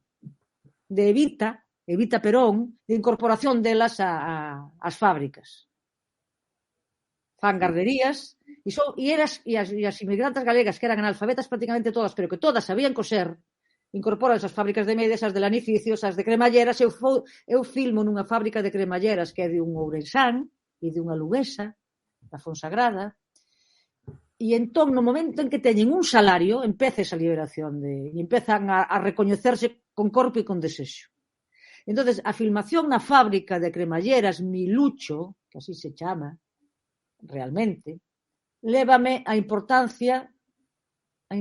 de Evita Perón, de incorporación delas ás fábricas. Fan garderías, e as inmigrantes galegas, que eran analfabetas prácticamente todas, pero que todas sabían coser, incorporan as fábricas de medias, as de lanificios, as de cremalleras. Eu filmo nunha fábrica de cremalleras que é de un ourensán e de unha luguesa, da Fonsagrada, e entón, no momento en que teñen un salario, empeza esa liberación e empezan a recoñecerse con corpo e con desexo. Entón, a filmación na fábrica de cremalleras Milucho, que así se chama, realmente, lévame a importancia e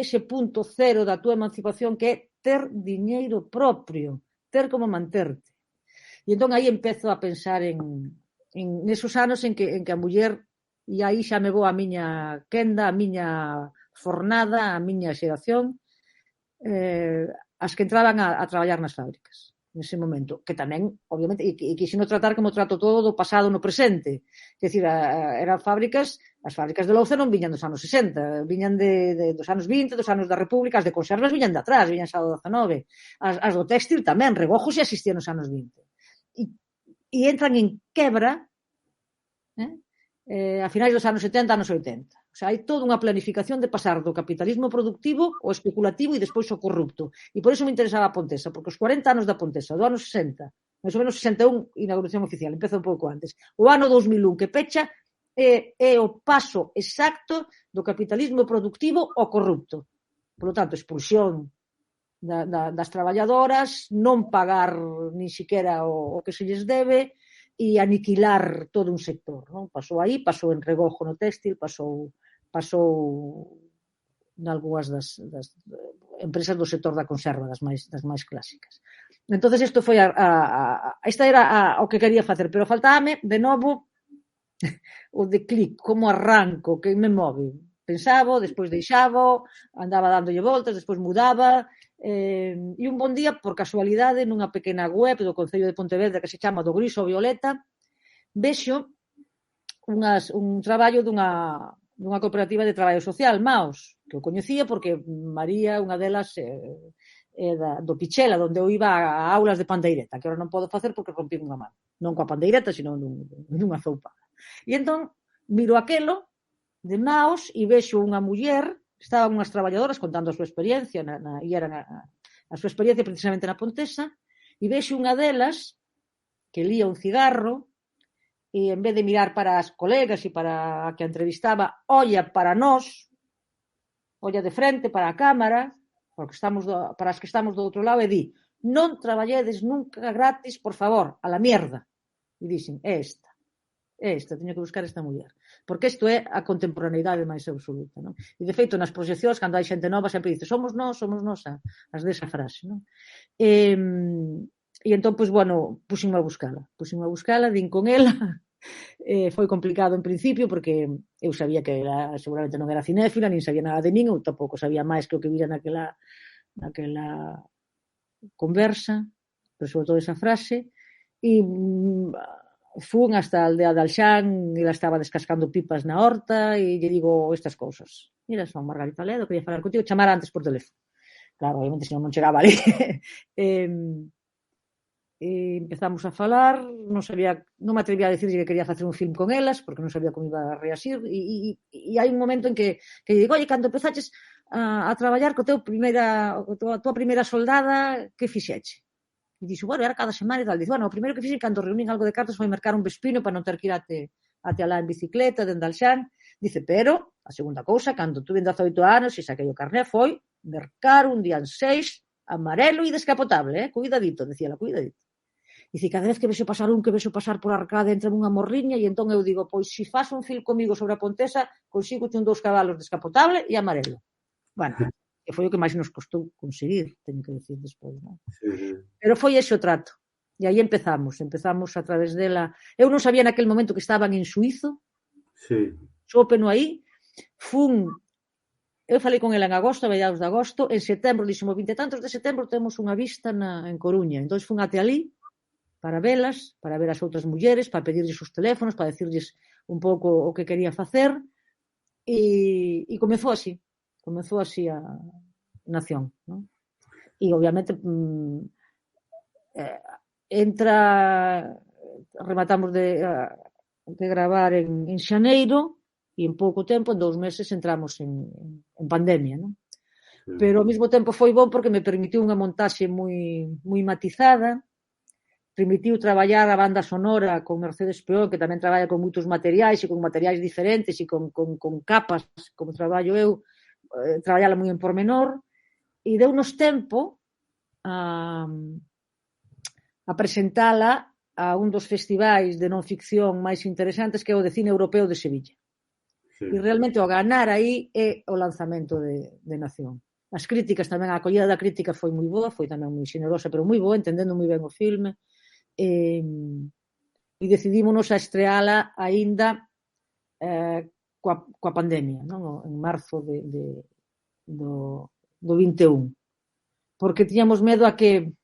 ese punto cero da túa emancipación, que é ter diñeiro propio, ter como manterte. E entón aí empezo a pensar en nesos anos en que a muller, e aí xa me vou a miña quenda, a miña fornada, a miña xeración, as que entraban a traballar nas fábricas nese momento, que tamén, obviamente, e quixino tratar como trato todo do pasado no presente. É dicir, eran fábricas, as fábricas de louza non viñan dos anos 60, viñan dos anos 20, dos anos da República, as de conservas viñan de atrás, viñan xa do 19. As do textil tamén, Regojo xa existían nos anos 20. E entran en quebra a finais dos anos 70, anos 80. O sea, hai toda unha planificación de pasar do capitalismo productivo ao especulativo e despois ao corrupto. E por iso me interesaba a Pontesa, porque os 40 anos da Pontesa, do ano 60, máis ou menos 61, inauguración oficial, empeza un pouco antes. O ano 2001, que pecha, é o paso exacto do capitalismo productivo ao corrupto. Por lo tanto, expulsión das traballadoras, non pagar ni siquiera o que se lles debe, e aniquilar todo un sector. Non? Pasou aí, pasou en Regojo no textil, pasou nalgúas das empresas do sector da conserva, das máis clásicas. Entonces isto foi esta era o que quería facer, pero faltábame de novo o de clic, como arranco, que me move. Pensaba, despois deixaba, andaba dándolle voltas, despois mudaba. E un bon día, por casualidade, nunha pequena web do Concello de Pontevedra que se chama Do Gris ao Violeta, vexo un traballo dunha cooperativa de traballo social, Maos, que eu coñecía porque María, unha delas, do Pichela, onde eu iba a aulas de pandeireta, que agora non podo facer porque rompí unha mano. Non coa pandeireta, sino nunha zoupada. E entón, miro aquelo de Maos e vexo unha muller. Estaban unhas traballadoras contando a súa experiencia e eran a súa experiencia precisamente na Pontesa, e vexo unha delas que lía un cigarro e en vez de mirar para as colegas e para a que a entrevistaba, olla para nós, olla de frente para a cámara, para as que estamos do outro lado, e di: non traballedes nunca gratis, por favor, a la mierda. E dixen, é esta. teño que buscar esta muller. Porque isto é a contemporaneidade máis absoluta, non? E, de feito, nas proxeccións, cando hai xente nova, sempre dice, somos nós as desa frase, non? E entón, pois, bueno, puxime a buscala, din con ela. Foi complicado en principio, porque eu sabía que ela seguramente non era cinéfila, nin sabía nada de min, ou tampouco sabía máis que o que vira naquela conversa, pero sobre todo esa frase, e fun hasta a aldea de Alxán, e ela estaba descascando pipas na horta, e lle digo estas cousas. Mira, son Margarita Ledo, quería falar contigo, chamar antes por teléfono. Claro, obviamente, se non chegaba ali. Empezamos a falar, non me atrevía a decirlle que quería facer un film con elas, porque non sabía como iba a reasir, e hai un momento en que digo, oye, cando empezaches a traballar co tua primeira soldada, que fixeche? E dixo, bueno, era cada semana e tal. Dice, bueno, o primeiro que fixen cando reunín algo de cartas foi mercar un vespino para non ter que ir até alá en bicicleta, dende Alxán. Dice, pero, a segunda cousa, cando tuve 18 anos e saquei o carné, foi mercar un día en 6, amarelo e descapotable, cuidadito, decía ela, cuidadito. Dice, cada vez que vexo pasar por Arcade entra unha morriña e entón eu digo, pois se faz un film comigo sobre a Pontesa, consigo un 2 cabalos descapotable e amarelo. Bueno, que foi o que máis nos costou conseguir, teño que decir despois, non? Sí. Pero foi ese o trato. E aí empezamos a través dela. Eu non sabía naquel momento que estaban en Suizo. Sí. Sópeno aí. Eu falei con ela en agosto, a mediados de agosto. En setembro, dixemos, 20 e tantos de setembro, temos unha vista en Coruña. Entón fun até ali para velas, para ver as outras mulleres, para pedirlles os teléfonos, para decirlles un pouco o que quería facer. E comezou así a Nación, non? E obviamente rematamos de gravar en xaneiro e en pouco tempo, en 2 meses, entramos en pandemia, non? Pero ao mesmo tempo foi bom porque me permitiu unha montaxe moi matizada, permitiu traballar a banda sonora con Mercedes Peón, que tamén traballa con moitos materiais e con materiais diferentes e con capas, como traballo eu, traballala moi en pormenor, e deu-nos tempo a presentala a un dos festivais de non ficción máis interesantes, que é o de Cine Europeo de Sevilla. E realmente o ganar aí é o lanzamento de Nación. As críticas tamén, a acollida da crítica foi moi boa, foi tamén moi xenerosa, pero moi boa, entendendo moi ben o filme, e decidímonos a estreala aínda coa pandemia, non? En marzo do 21, porque tiñamos medo a que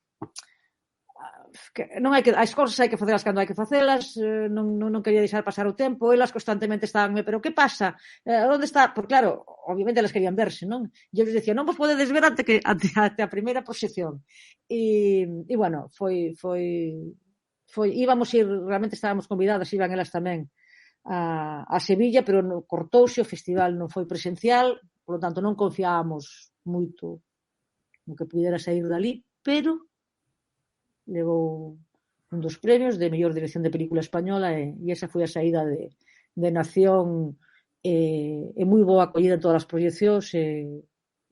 non hai que, as cousas hai que facelas cando hai que facelas, non quería deixar pasar o tempo, elas constantemente estabanme, pero que pasa? Onde está? Porque claro, obviamente elas querían verse, non? E eu les decía, non vos podedes ver até a primeira proxección. E bueno, foi íbamos ir, realmente estábamos convidadas, iban elas tamén a Sevilla, pero cortouse, o festival non foi presencial, por lo tanto non confiábamos moito no que pudera sair dali, pero levou un dos premios de mellor dirección de película española e esa foi a saída de Nación, e moi boa acollida en todas as proxeccións e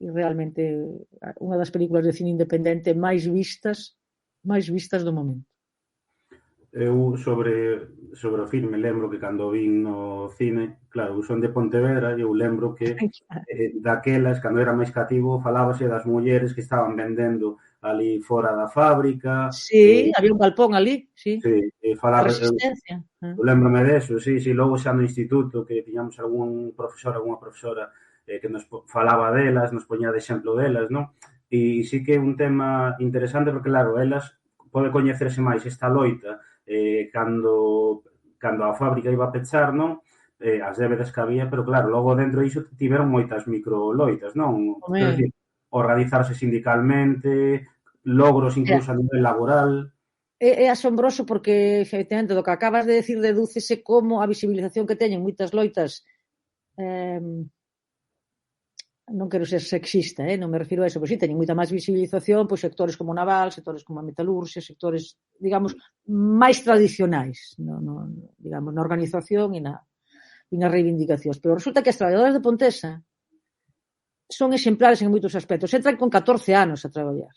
realmente unha das películas de cine independente máis vistas do momento. Eu sobre o filme lembro que cando vin no cine, claro, eu son de Pontevedra e eu lembro que daquelas, cando era máis cativo, falábase das mulleres que estaban vendendo ali fora da fábrica. Sí, había un balpón ali, sí. Falaba, a Resistencia. Eu lembrome deso, sí, logo xa no instituto que tiñamos algún profesor, algunha profesora que nos falaba delas, nos poñía de exemplo delas, non? E sí que é un tema interesante porque, claro, elas pode coñecerse máis esta loita cando a fábrica iba a pechar, non? As débedas que había, pero claro, logo dentro disso tiveron moitas microloitas, non? Quero dicir, organizarse sindicalmente, logros incluso a nivel laboral. É asombroso porque, efectivamente, do que acabas de decir dedúcese como a visibilización que teñen moitas loitas, non quero ser sexista, non me refiro a eso, pois si teñen moita máis visibilización, pois sectores como naval, sectores como a metalurxia, sectores, digamos, máis tradicionais, digamos, na organización e nas reivindicacións. Pero resulta que as traballadoras de Pontesa son exemplares en moitos aspectos. Entran con 14 anos a traballar.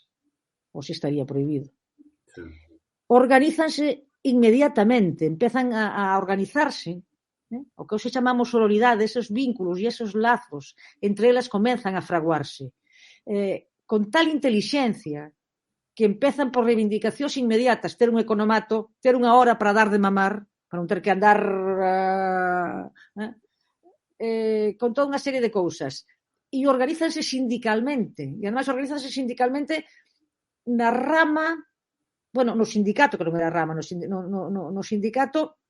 Ou se estaría prohibido. Sí. Organízanse inmediatamente empezan a organizarse, o que hoxe chamamos sororidade, esos vínculos e esos lazos entre elas comenzan a fraguarse con tal intelixencia que empezan por reivindicacións inmediatas, ter un economato, ter unha hora para dar de mamar, para non ter que andar con toda unha serie de cousas, e organízanse sindicalmente, e ademais organízanse sindicalmente na rama, bueno, no sindicato, que non era rama, no sindicato,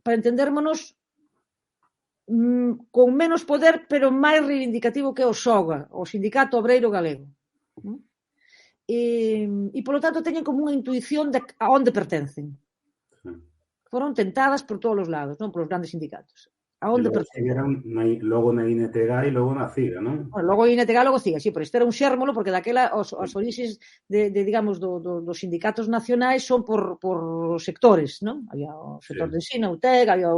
para entendérmonos, con menos poder, pero máis reivindicativo que o SOGA, o Sindicato Obreiro Galego. E polo tanto, teñen como unha intuición de a onde pertencen. Foron tentadas por todos os lados, non? Polos grandes sindicatos. A onde pertencen. Logo na INTG e logo na CIGA, non? Bueno, logo INTG, logo CIGA, sí, pero este era un xérmolo, porque daquela as orixes digamos, dos sindicatos nacionais son por sectores, non? Había o sector de ensino, o TEG, había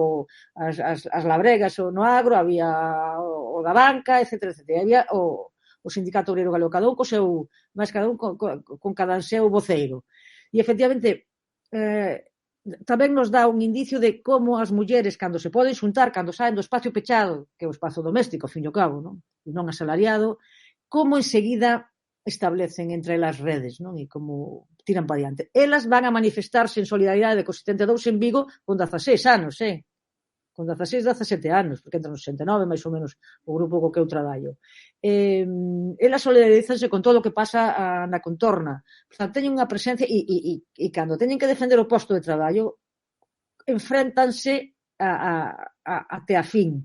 as labregas no agro, había o da banca, etc. Había o Sindicato Obreiro Galego, cada un co seu, máis cada un con cada seu voceiro. E, efectivamente, tamén nos dá un indicio de como as mulleres, cando se poden xuntar, cando saen do espacio pechado, que é o espazo doméstico, ao fin e ao cabo, non? E non asalariado, como enseguida establecen entre elas redes, non? E como tiran para diante. Elas van a manifestarse en solidaridade co 72 en Vigo con 16 anos, con 16, 17 anos, porque entran nos 69, máis ou menos, o grupo co que eu traballo. Elas solidarizanse con todo o que pasa na contorna. Portanto, teñen unha presencia e cando teñen que defender o posto de traballo, enfréntanse até a fin.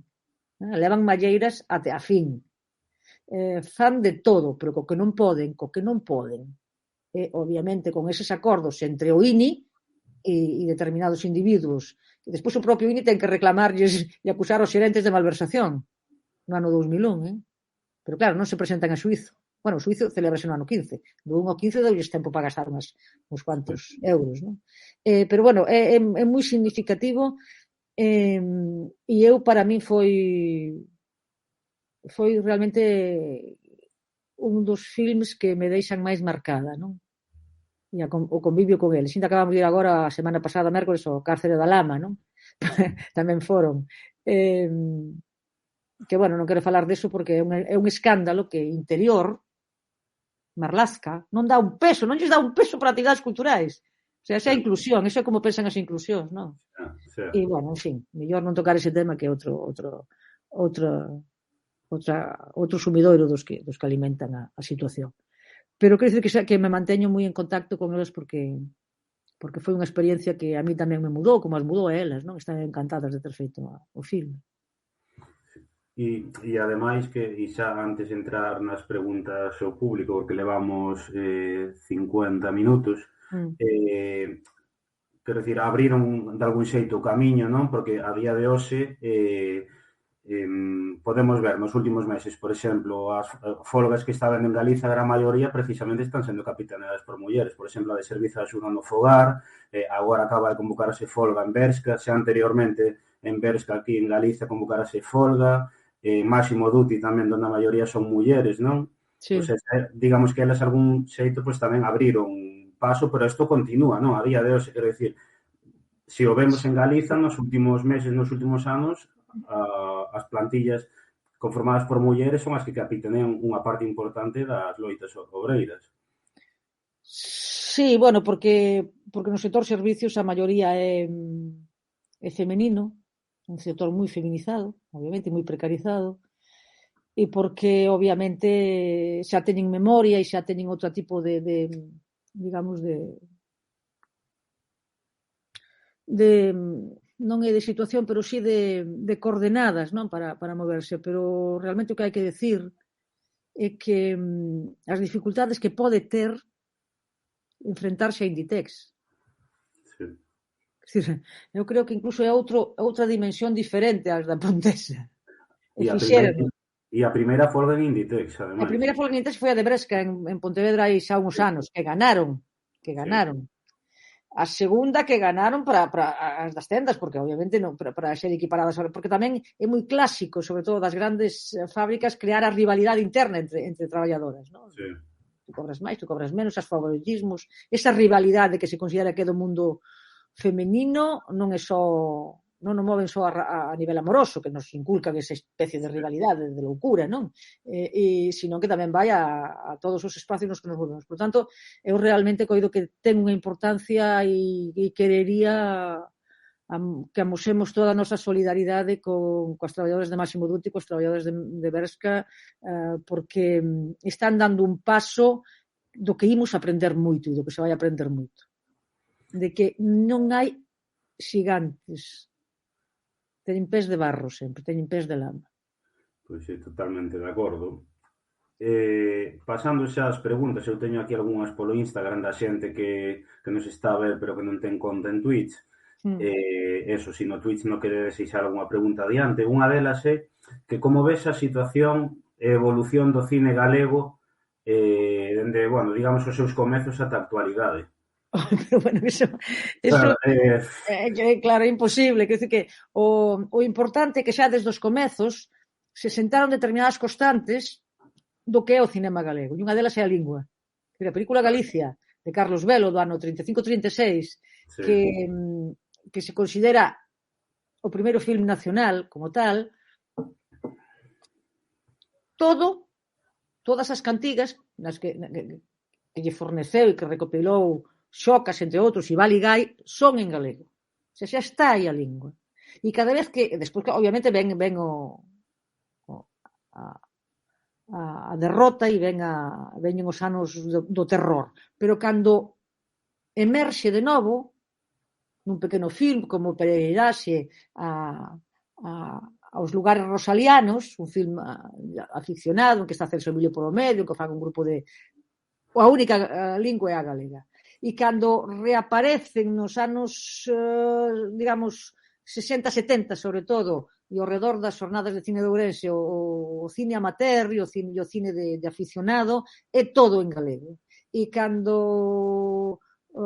Levan malleiras até a fin. Fan de todo, pero co que non poden. Obviamente, con eses acordos entre o INI e determinados individuos, e despois o propio INI ten que reclamarlles e acusar os xerentes de malversación no ano 2001, pero claro, non se presentan a xuizo. Bueno, o xuizo celebrase no ano 15, do 1 ao 15 deulles tempo para gastar uns cuantos euros, non? Pero bueno, é moi significativo, e eu, para min, foi realmente un dos filmes que me deixan máis marcada, non? E o convivio con eles. Ainda acabamos de ir agora a semana pasada, mércoles, ao Cárcere da Lama, non? Tamén foron. Que, bueno, non quero falar deso porque é un escándalo que Interior, Marlaska, non dá un peso, non lles dá un peso para actividades culturais. O sea, esa é a inclusión, eso é como pensan as inclusións, non? E, bueno, en fin, mellor non tocar ese tema que outro sumidoiro dos que alimentan a situación. Pero quero dicir que me manteño moi en contacto con elas porque foi unha experiencia que a mí tamén me mudou, como as mudou a elas, non? Están encantadas de ter feito o filme. E ademais que, e xa antes de entrar nas preguntas ao público, porque levamos 50 minutos, quero dicir, abriron de algún xeito o camiño, non? Porque a día de hoxe podemos ver nos últimos meses, por exemplo, as folgas que estaban en Galiza, a gran maioría precisamente están sendo capitaneadas por mulleres. Por exemplo, a de Servizo de Axuda no Fogar, agora acaba de convocarse folga en Berska, xa anteriormente en Berska, aquí en Galiza, convocarase folga, Máximo Duty tamén, donde a maioría son mulleres, non? Sí. O sea, digamos que elas algún xeito pues tamén abriron paso, pero isto continúa, non? A día de hoxe, quero dicir, se o vemos en Galiza nos últimos meses, nos últimos anos, as plantillas conformadas por mulleres son as que capitanean unha parte importante das loitas obreiras. Sí, bueno, porque no sector servicios a maioría é femenino, un sector moi feminizado, obviamente, moi precarizado, e porque, obviamente, xa teñen memoria e xa teñen outro tipo de digamos, non é de situación, pero sí de coordenadas, non, para moverse, pero realmente o que hai que decir é que as dificultades que pode ter enfrentarse a Inditex. Sí. Eu creo que incluso é outra dimensión diferente ás da Pontesa. E a primeira folga en Inditex, ademais. A primeira folga en Inditex foi a de Bresca en Pontevedra hai xa uns anos, que ganaron. A segunda que ganaron para as das tendas, porque obviamente non para ser equiparadas, porque tamén é moi clásico, sobre todo das grandes fábricas, crear a rivalidade interna entre traballadoras, non? Sí. tú cobras máis, tú cobras menos, as favoritismos, esa rivalidade que se considera que é do mundo femenino non é só, non nos moven só a nivel amoroso, que nos inculcan esa especie de rivalidade, de loucura, non? Sino que tamén vai a todos os espacios nos que nos movemos. Por tanto, eu realmente coido que ten unha importancia e querería que amosemos toda a nosa solidaridade coas traballadores de Máximo Dutti, cos traballadores de Bershka, porque están dando un paso do que imos aprender moito e do que se vai aprender moito. De que non hai xigantes, teñen pés de barro sempre, teñen pés de lama. Pois sí, totalmente de acordo. Pasando xa as preguntas, eu teño aquí algunhas polo Instagram da xente que nos está a ver pero que non ten conta en Twitch. Eso, se no Twitch non queredes deixar algunha pregunta adiante. Unha delas é que como ves a situación e evolución do cine galego dende, bueno, digamos, os seus comezos ata a actualidade. Pero bueno, eso claro, é imposible. Quer dizer que o importante é que xa desde os comezos se sentaron determinadas constantes do que é o cinema galego. E unha delas é a lingua. A película Galicia, de Carlos Velo, do ano 35-36, sí, que se considera o primeiro film nacional como tal, todas as cantigas nas que lle forneceu e que recopilou Xocas, entre outros, e Baligai, son en galego. O sea, xa está aí a lingua. E cada vez que, despois, obviamente, ven a derrota e veñen os anos do terror. Pero cando emerxe de novo, nun pequeno film como Pereiraxe aos lugares rosalianos, un film aficionado, en que está Celso Emilio polo medio, que fan un grupo de... A única lingua é a galega. E cando reaparecen nos anos, digamos, 60-70, sobre todo, e ao redor das jornadas de cine de Ourense, o cine amateur e o cine de aficionado, é todo en galego. E cando...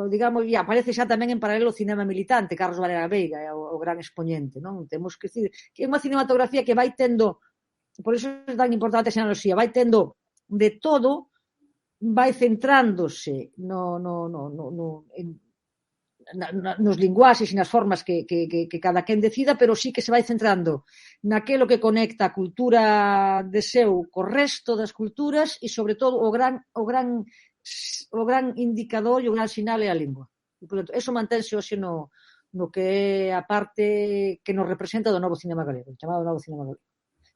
digamos, e aparece xa tamén en paralelo o cinema militante, Carlos Valera Veiga é o gran exponente, non? Temos que decir que é unha cinematografía que vai tendo, por iso é tan importante a xenealoxía, vai tendo de todo, vai centrándose nos linguaxes e nas formas que cada quen decida, pero sí que se vai centrando naquelo que conecta a cultura de seu co resto das culturas e, sobre todo, o gran indicador e o gran sinal é a lingua. E, por tanto, eso mantense hoxe no que é a parte que nos representa do novo cinema galego, chamado novo cinema galego.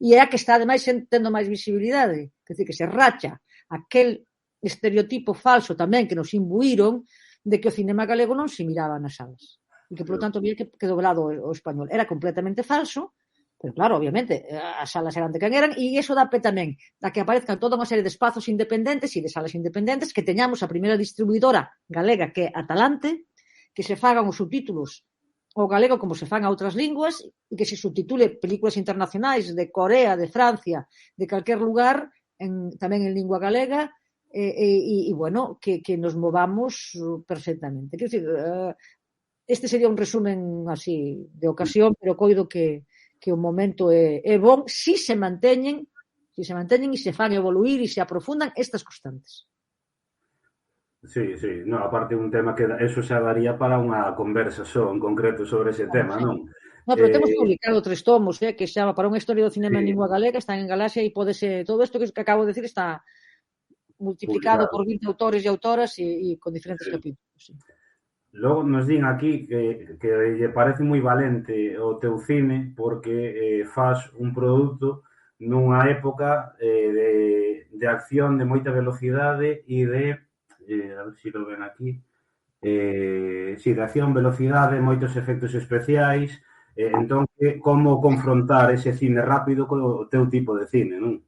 E é a que está, ademais, tendo máis visibilidade. Quer dizer, que se racha aquel estereotipo falso tamén que nos imbuíron de que o cinema galego non se miraba nas salas. E que, por tanto, había que doblado o español. Era completamente falso, pero claro, obviamente, as salas eran de quen eran, e iso dá pé tamén a que aparezcan toda unha serie de espazos independentes e de salas independentes, que teñamos a primeira distribuidora galega, que é Atalante, que se fagan os subtítulos ao galego como se fan a outras linguas, e que se subtitule películas internacionais de Corea, de Francia, de calquer lugar, tamén en lingua galega, e bueno, que nos movamos perfectamente. Quer dizer, este sería un resumen así de ocasión, pero coido que o momento é bon si se manteñen e se fan evoluir e se aprofundan estas constantes. Sí, no, aparte un tema que eso xa daría para unha conversa só en concreto sobre ese tema, non? No, pero temos publicado 3 tomos, que xa para unha historia do cinema en lingua galega, están en Galaxia e podese, todo isto que acabo de decir está multiplicado por 20 autores e autoras e con diferentes capítulos. Sí. Logo nos din aquí que lle parece moi valente o teu cine porque faz un produto nunha época de acción de moita velocidade e de a ver se lo ven aquí de acción, velocidade, moitos efectos especiais, entón como confrontar ese cine rápido co teu tipo de cine, non?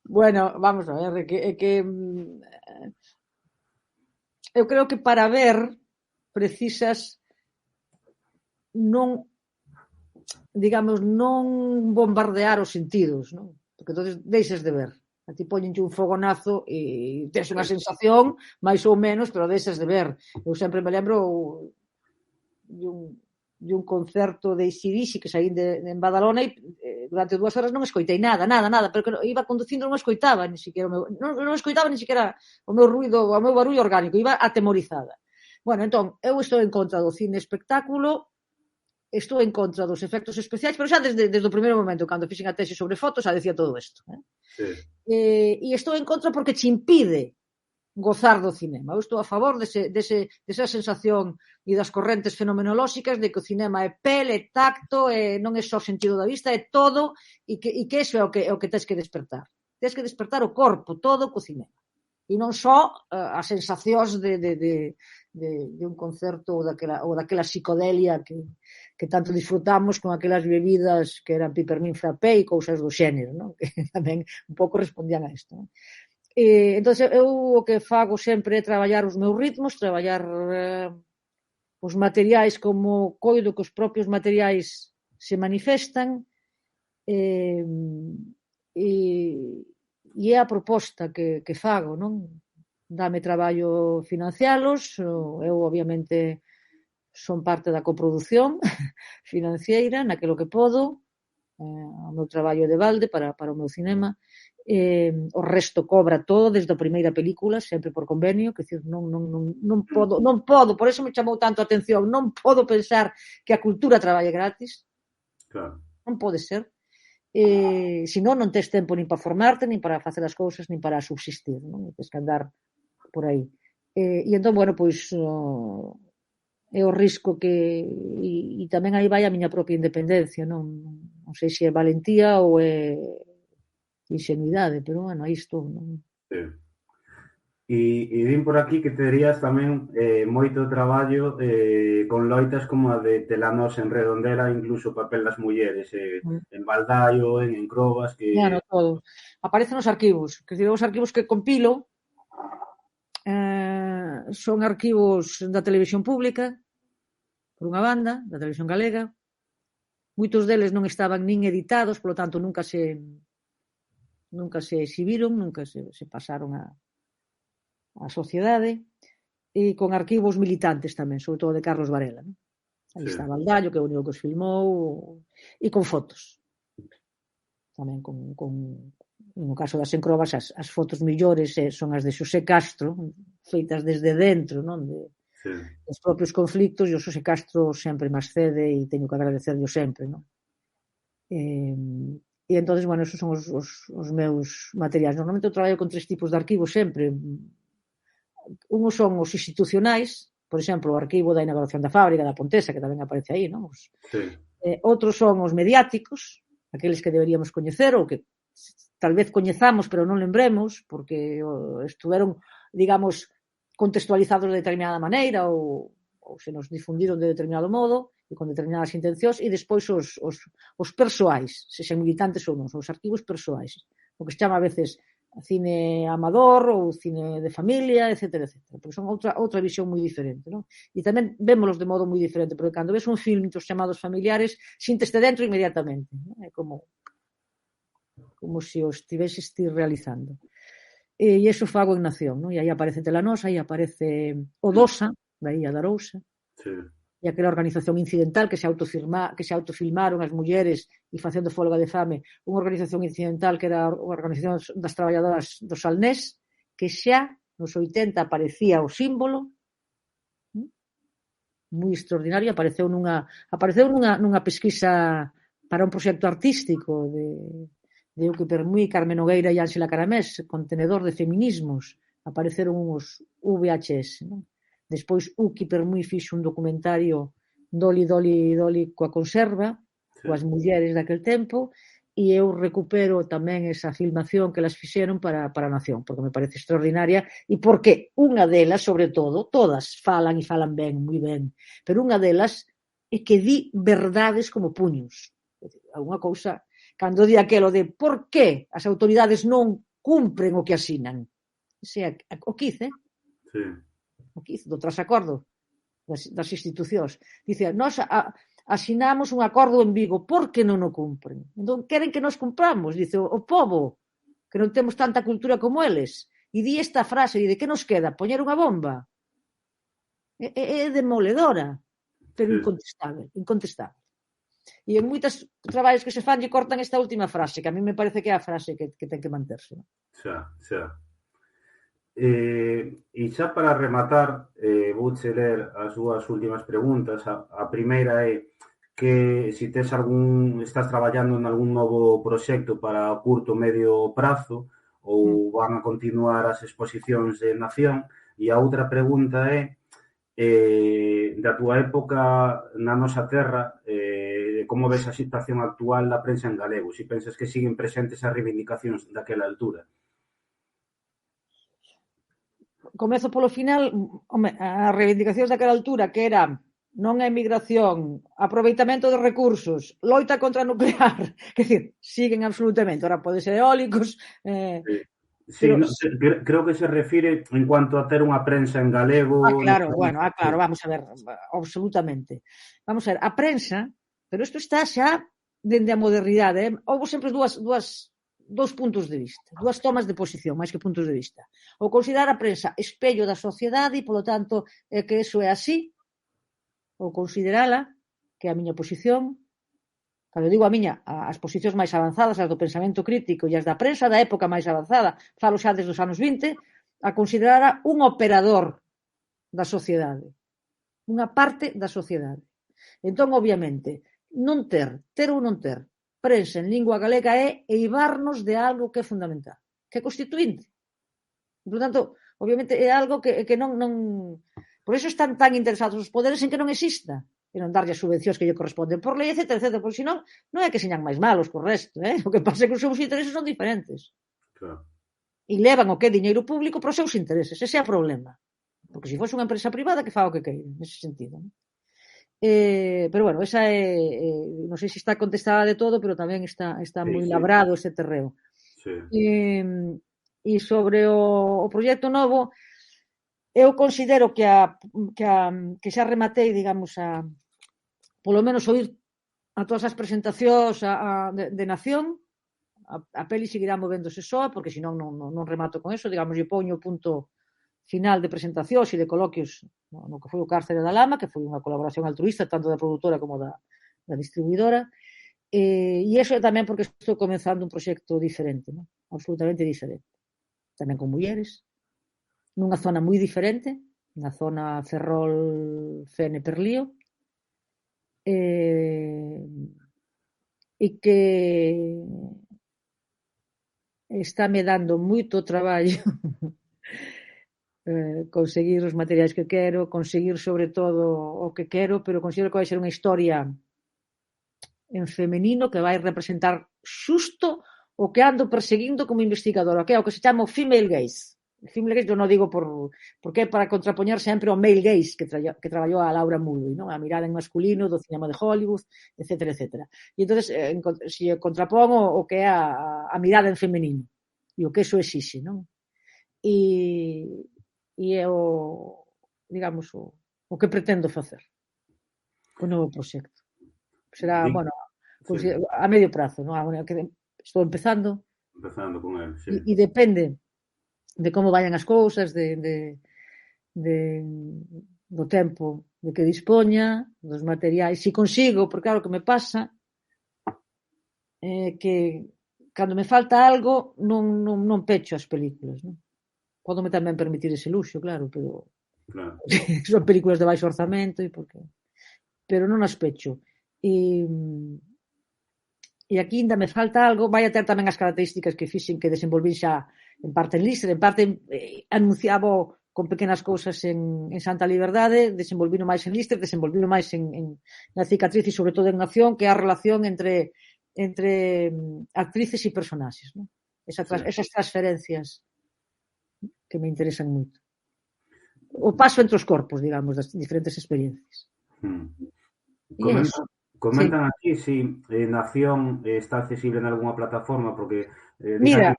Bueno, vamos a ver, que eu creo que para ver precisas non, digamos, non bombardear os sentidos, non? Porque entonces deixes de ver. A ti poñenche un fogonazo e tens unha sensación, máis ou menos, pero deixes de ver. Eu sempre me lembro de un concerto de AC/DC que saí en Badalona e durante 2 horas non escoitei nada, pero que iba conducindo non escoitaba ni siquiera non escoitaba ni siquiera o meu ruido, o meu barullo orgánico, iba atemorizada. Bueno, entón, eu estou en contra do cine espectáculo, estou en contra dos efectos especiais, pero xa desde o primeiro momento, cando fixen a tese sobre fotos, xa decía todo isto. Sí. E estou en contra porque te impide gozar do cinema. Eu estou a favor desa sensación e das correntes fenomenolóxicas de que o cinema é pel, é tacto, non é só sentido da vista, é todo, e que iso é o que tens que despertar. Tens que despertar o corpo todo co cinema. E non só as sensacións de un concerto ou daquela psicodelia que tanto disfrutamos con aquelas bebidas que eran pipermín frappé e cousas do xénero, non? Que tamén un pouco respondían a isto, non? Entón, eu o que fago sempre é traballar os meus ritmos, traballar os materiais como coido que os propios materiais se manifestan, e é a proposta que fago, non? Dame traballo financialos, eu obviamente son parte da coproducción financiera naquilo que podo, o meu traballo de balde para o meu cinema. O resto cobra todo desde a primeira película, sempre por convenio, que decir, non podo, por eso me chamou tanto a atención, non podo pensar que a cultura traballe gratis. Claro. Non pode ser. Senón non tes tempo nin para formarte, nin para facer as cousas, nin para subsistir, non? Tens que andar por aí. E entón, bueno, pois é o risco que e tamén aí vai a miña propia independencia, non sei se é valentía ou é ingenuidade, pero bueno, aí estou, non? Sí. E vin por aquí que terías tamén moito traballo con loitas como a de Telanos en Redondela, incluso o papel das mulleres, en Baldaio, en Encrobas, que... Bueno, todo. Aparecen nos arquivos, que os arquivos que compilo son arquivos da televisión pública, por unha banda, da televisión galega. Moitos deles non estaban nin editados, polo tanto nunca se exhibiron, nunca se pasaron a sociedade, e con arquivos militantes tamén, sobre todo de Carlos Varela, non? Aí está Baldaio, que é o único que os filmou, e con fotos tamén, no caso das Encrobas as fotos millores son as de Xosé Castro, feitas desde dentro, non? Dos propios conflictos, e o Xosé Castro sempre máis cede e teño que agradecerlo sempre, non? E entonces, bueno, esos son os meus materiais. Normalmente eu traballo con 3 tipos de arquivos sempre. Unos son os institucionais, por exemplo, o arquivo da inauguración da fábrica da Pontesa, que tamén aparece aí, non? Outros son os mediáticos, aqueles que deberíamos coñecer ou que tal vez coñezamos pero non lembremos porque estuveron, digamos, contextualizados de determinada maneira ou se nos difundiron de determinado modo e con determinadas intencións, e despois os persoais, sexan militantes ou non, os arquivos persoais, o que se chama a veces cine amador ou cine de familia, etcétera, porque son outra visión moi diferente, non? E tamén vémolos de modo moi diferente, porque cando ves un film dos chamados familiares, sínteste dentro inmediatamente, non? É como se o estiveses ti realizando. E iso fago en Nación, non? E aí aparece Telanosa, aí aparece Odosa, da Illa da Arousa, e aquela organización incidental que se autofilmaron as mulleres e facendo folga de fame, unha organización incidental que era a Organización das Traballadoras do Salnés, que xa nos 80 aparecía o símbolo, moi extraordinario, apareceu nunha pesquisa para un proxecto artístico de Uki Permui, Carmen Nogueira e Ángela Caramés, contenedor de feminismos, apareceron uns VHS, non? Despois Uki Permui fixo un documentario Doli coa conserva, coas mulleres daquel tempo, e eu recupero tamén esa filmación que elas fixeron para a Nación, porque me parece extraordinaria, e porque unha delas, sobre todo, todas falan e falan ben, moi ben, pero unha delas é que di verdades como puños. Alguna cousa, cando di aquelo de por que as autoridades non cumpren o que asinan. O quiz, o quiz do trasacordo das institucións. Dice, nós asinamos un acordo en Vigo, por que non o cumpren? Entón, queren que nos cumpramos, dice o pobo, que non temos tanta cultura como eles. E di esta frase, de que nos queda? Poñer unha bomba? É demoledora, pero incontestable. E en moitos traballos que se fan lle cortan esta última frase, que a mí me parece que é a frase que ten que manterse. ¿No? Xa. E xa para rematar, vouche ler as dúas últimas preguntas. A primeira é que se tes estás traballando en algún novo proxecto para curto medio prazo ou van a continuar as exposicións de Nación, e a outra pregunta é da túa época na nosa terra, como ves a situación actual da prensa en galego, se pensas que siguen presentes as reivindicacións daquela altura. Comezo polo final, as reivindicacións daquela altura, que era non a emigración, aproveitamento de recursos, loita contra a nuclear, que decir, siguen absolutamente. Ahora pode ser eólicos. Sí, pero... creo que se refire en cuanto a ter unha prensa en galego. Claro, vamos a ver, absolutamente. Vamos a ver, a prensa, pero isto está xa dende a modernidade, houve sempre dous puntos de vista, dúas tomas de posición, máis que puntos de vista. Ou considerar a prensa espello da sociedade e, polo tanto, que eso é así, ou considerala, que é a miña posición, cando digo a miña, as posicións máis avanzadas, as do pensamento crítico e as da prensa da época máis avanzada, falo xa desde os anos 20, a considerar un operador da sociedade, unha parte da sociedade. Entón, obviamente, ter ou non ter prensa en lingua galega é eivarnos de algo que é fundamental, que é constituinte. Por tanto, obviamente, é algo que non... Por iso están tan interesados os poderes en que non exista, e non darlle as subvencións que lle corresponden por lei, etc. Porque senón, non é que señan máis malos co resto, O que pasa é que os seus intereses son diferentes. Claro. E levan o que é diñeiro público para os seus intereses. Ese é o problema. Porque se fose unha empresa privada, que faga o que queira, nese sentido, non? Pero bueno, esa é, non sei se está contestada de todo, pero tamén está moi labrado ese terreo. Sí. E sobre o proxecto novo, eu considero que xa rematei, digamos, polo menos oír a todas as presentacións de Nación. A peli seguirá movéndose soa, porque senón non remato con eso, digamos, e poño o punto final de presentacións e de coloquios no que foi o Cárcere da Lama, que foi unha colaboración altruísta tanto da produtora como da distribuidora, e iso é tamén porque estou comenzando un proxecto diferente, non? Absolutamente diferente, tamén con mulleres, nunha zona moi diferente, na zona Ferrol Fene Perlío, e que está me dando moito traballo conseguir os materiais que quero, conseguir sobre todo o que quero, pero considero que vai ser unha historia en femenino que vai representar xusto o que ando perseguindo como investigadora, que é o que se chama o female gaze. O female gaze eu non digo porque é para contrapoñer sempre o male gaze que traballou a Laura Mulvey, non? A mirada en masculino do cinema de Hollywood, etc. E entón, se contrapón o que é a mirada en femenino e o que eso exixe, non? E é digamos, o que pretendo facer o novo proxecto. Será, bueno, a medio prazo, non? Estou empezando con el, sí. E depende de como vayan as cousas, do tempo de que dispoña, dos materiais. Se consigo, porque claro, o que me pasa é que cando me falta algo non pecho as películas, non? Pódome tamén permitir ese luxo, claro, pero son películas de baixo orzamento pero non as pecho. E aquí ainda me falta algo, vai a ter tamén as características que fixen que desenvolví xa en parte en Lister, en parte anunciaba con pequenas cousas en Santa Liberdade, desenvolvino máis en Lister, desenvolvino máis na Cicatriz e sobre todo en Nación, que é a relación entre actrices e personaxes, non? Esas transferencias que me interesan moito. O paso entre os corpos, digamos, das diferentes experiencias. Comentan aquí si Nación está accesible en algunha plataforma, porque mira,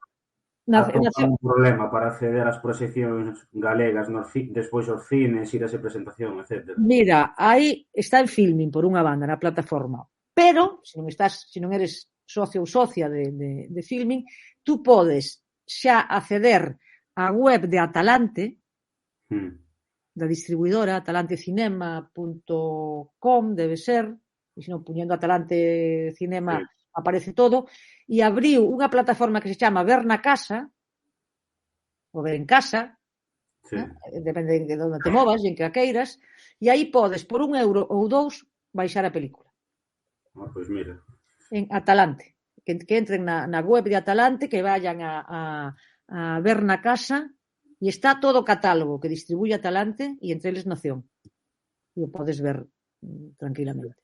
un problema para acceder ás proxeccións galegas despois os cines, ir a esa presentación, etc. Mira, aí está en Filmin por unha banda na plataforma, pero se non eres socio ou socia de Filmin, tú podes xa acceder a web de Atalante, da distribuidora atalantecinema.com, debe ser, e senón puñendo Atalante Cinema Sí, aparece todo, e abriu unha plataforma que se chama Ver na Casa, ou Ver en Casa, sí. depende de onde te movas e en que a queiras, e aí podes, por 1 euro ou 2, baixar a película. Pois mira. En Atalante. Que entren na web de Atalante, que vayan a Ver na Casa, e está todo o catálogo que distribuye Atalante e entre eles Nación. E o podes ver tranquilamente.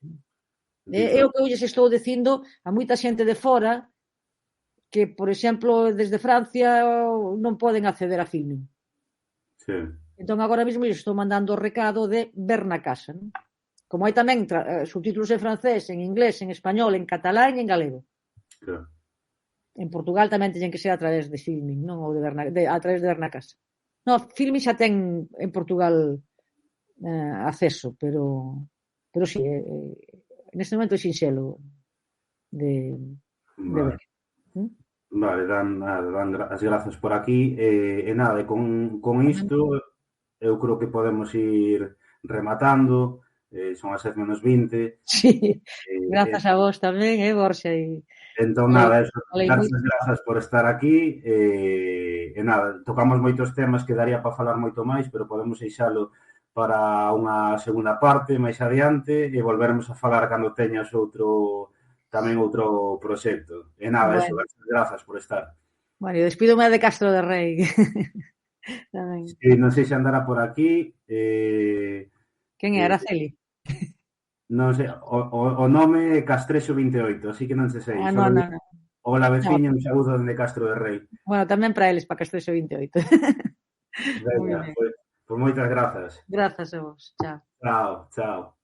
É o que eu lles estou dicindo a moita xente de fora que, por exemplo, desde Francia non poden acceder a filming. Sí. Entón, agora mesmo lles estou mandando o recado de Ver na Casa. Non? Como hai tamén subtítulos en francés, en inglés, en español, en catalán e en galego. Claro. En Portugal tamén teñen que ser a través de filming, non? Ou a través de Ver na Casa. No, filming xa ten en Portugal acceso, pero sí, neste momento é sinxelo de Vale. ver. Vale, dan as grazas por aquí. E nada, con isto eu creo que podemos ir rematando. Son as 7:20. Sí, grazas a vos tamén, Borxa. Entón, nada, eso, Falei darse moito. as grazas por estar aquí. E nada, tocamos moitos temas que daría para falar moito máis, pero podemos deixalo para unha segunda parte máis adiante e volveremos a falar cando teñas tamén outro proxecto. E nada, eso, Bueno, grazas por estar. bueno, despídome de Castro de Rei. Tamén. Sí, non sei se andará por aquí. Quen é Araceli? Non sei, o nome é Castrexo 28, así que non se sei. Ah, Só non, non, non. hola No. veciño, un saúdo dende Castro de Rei. Bueno, tamén para eles, para Castro 28. Moi Venga, ben. pues moitas grazas. Grazas a vos. Chao. Chao, chao.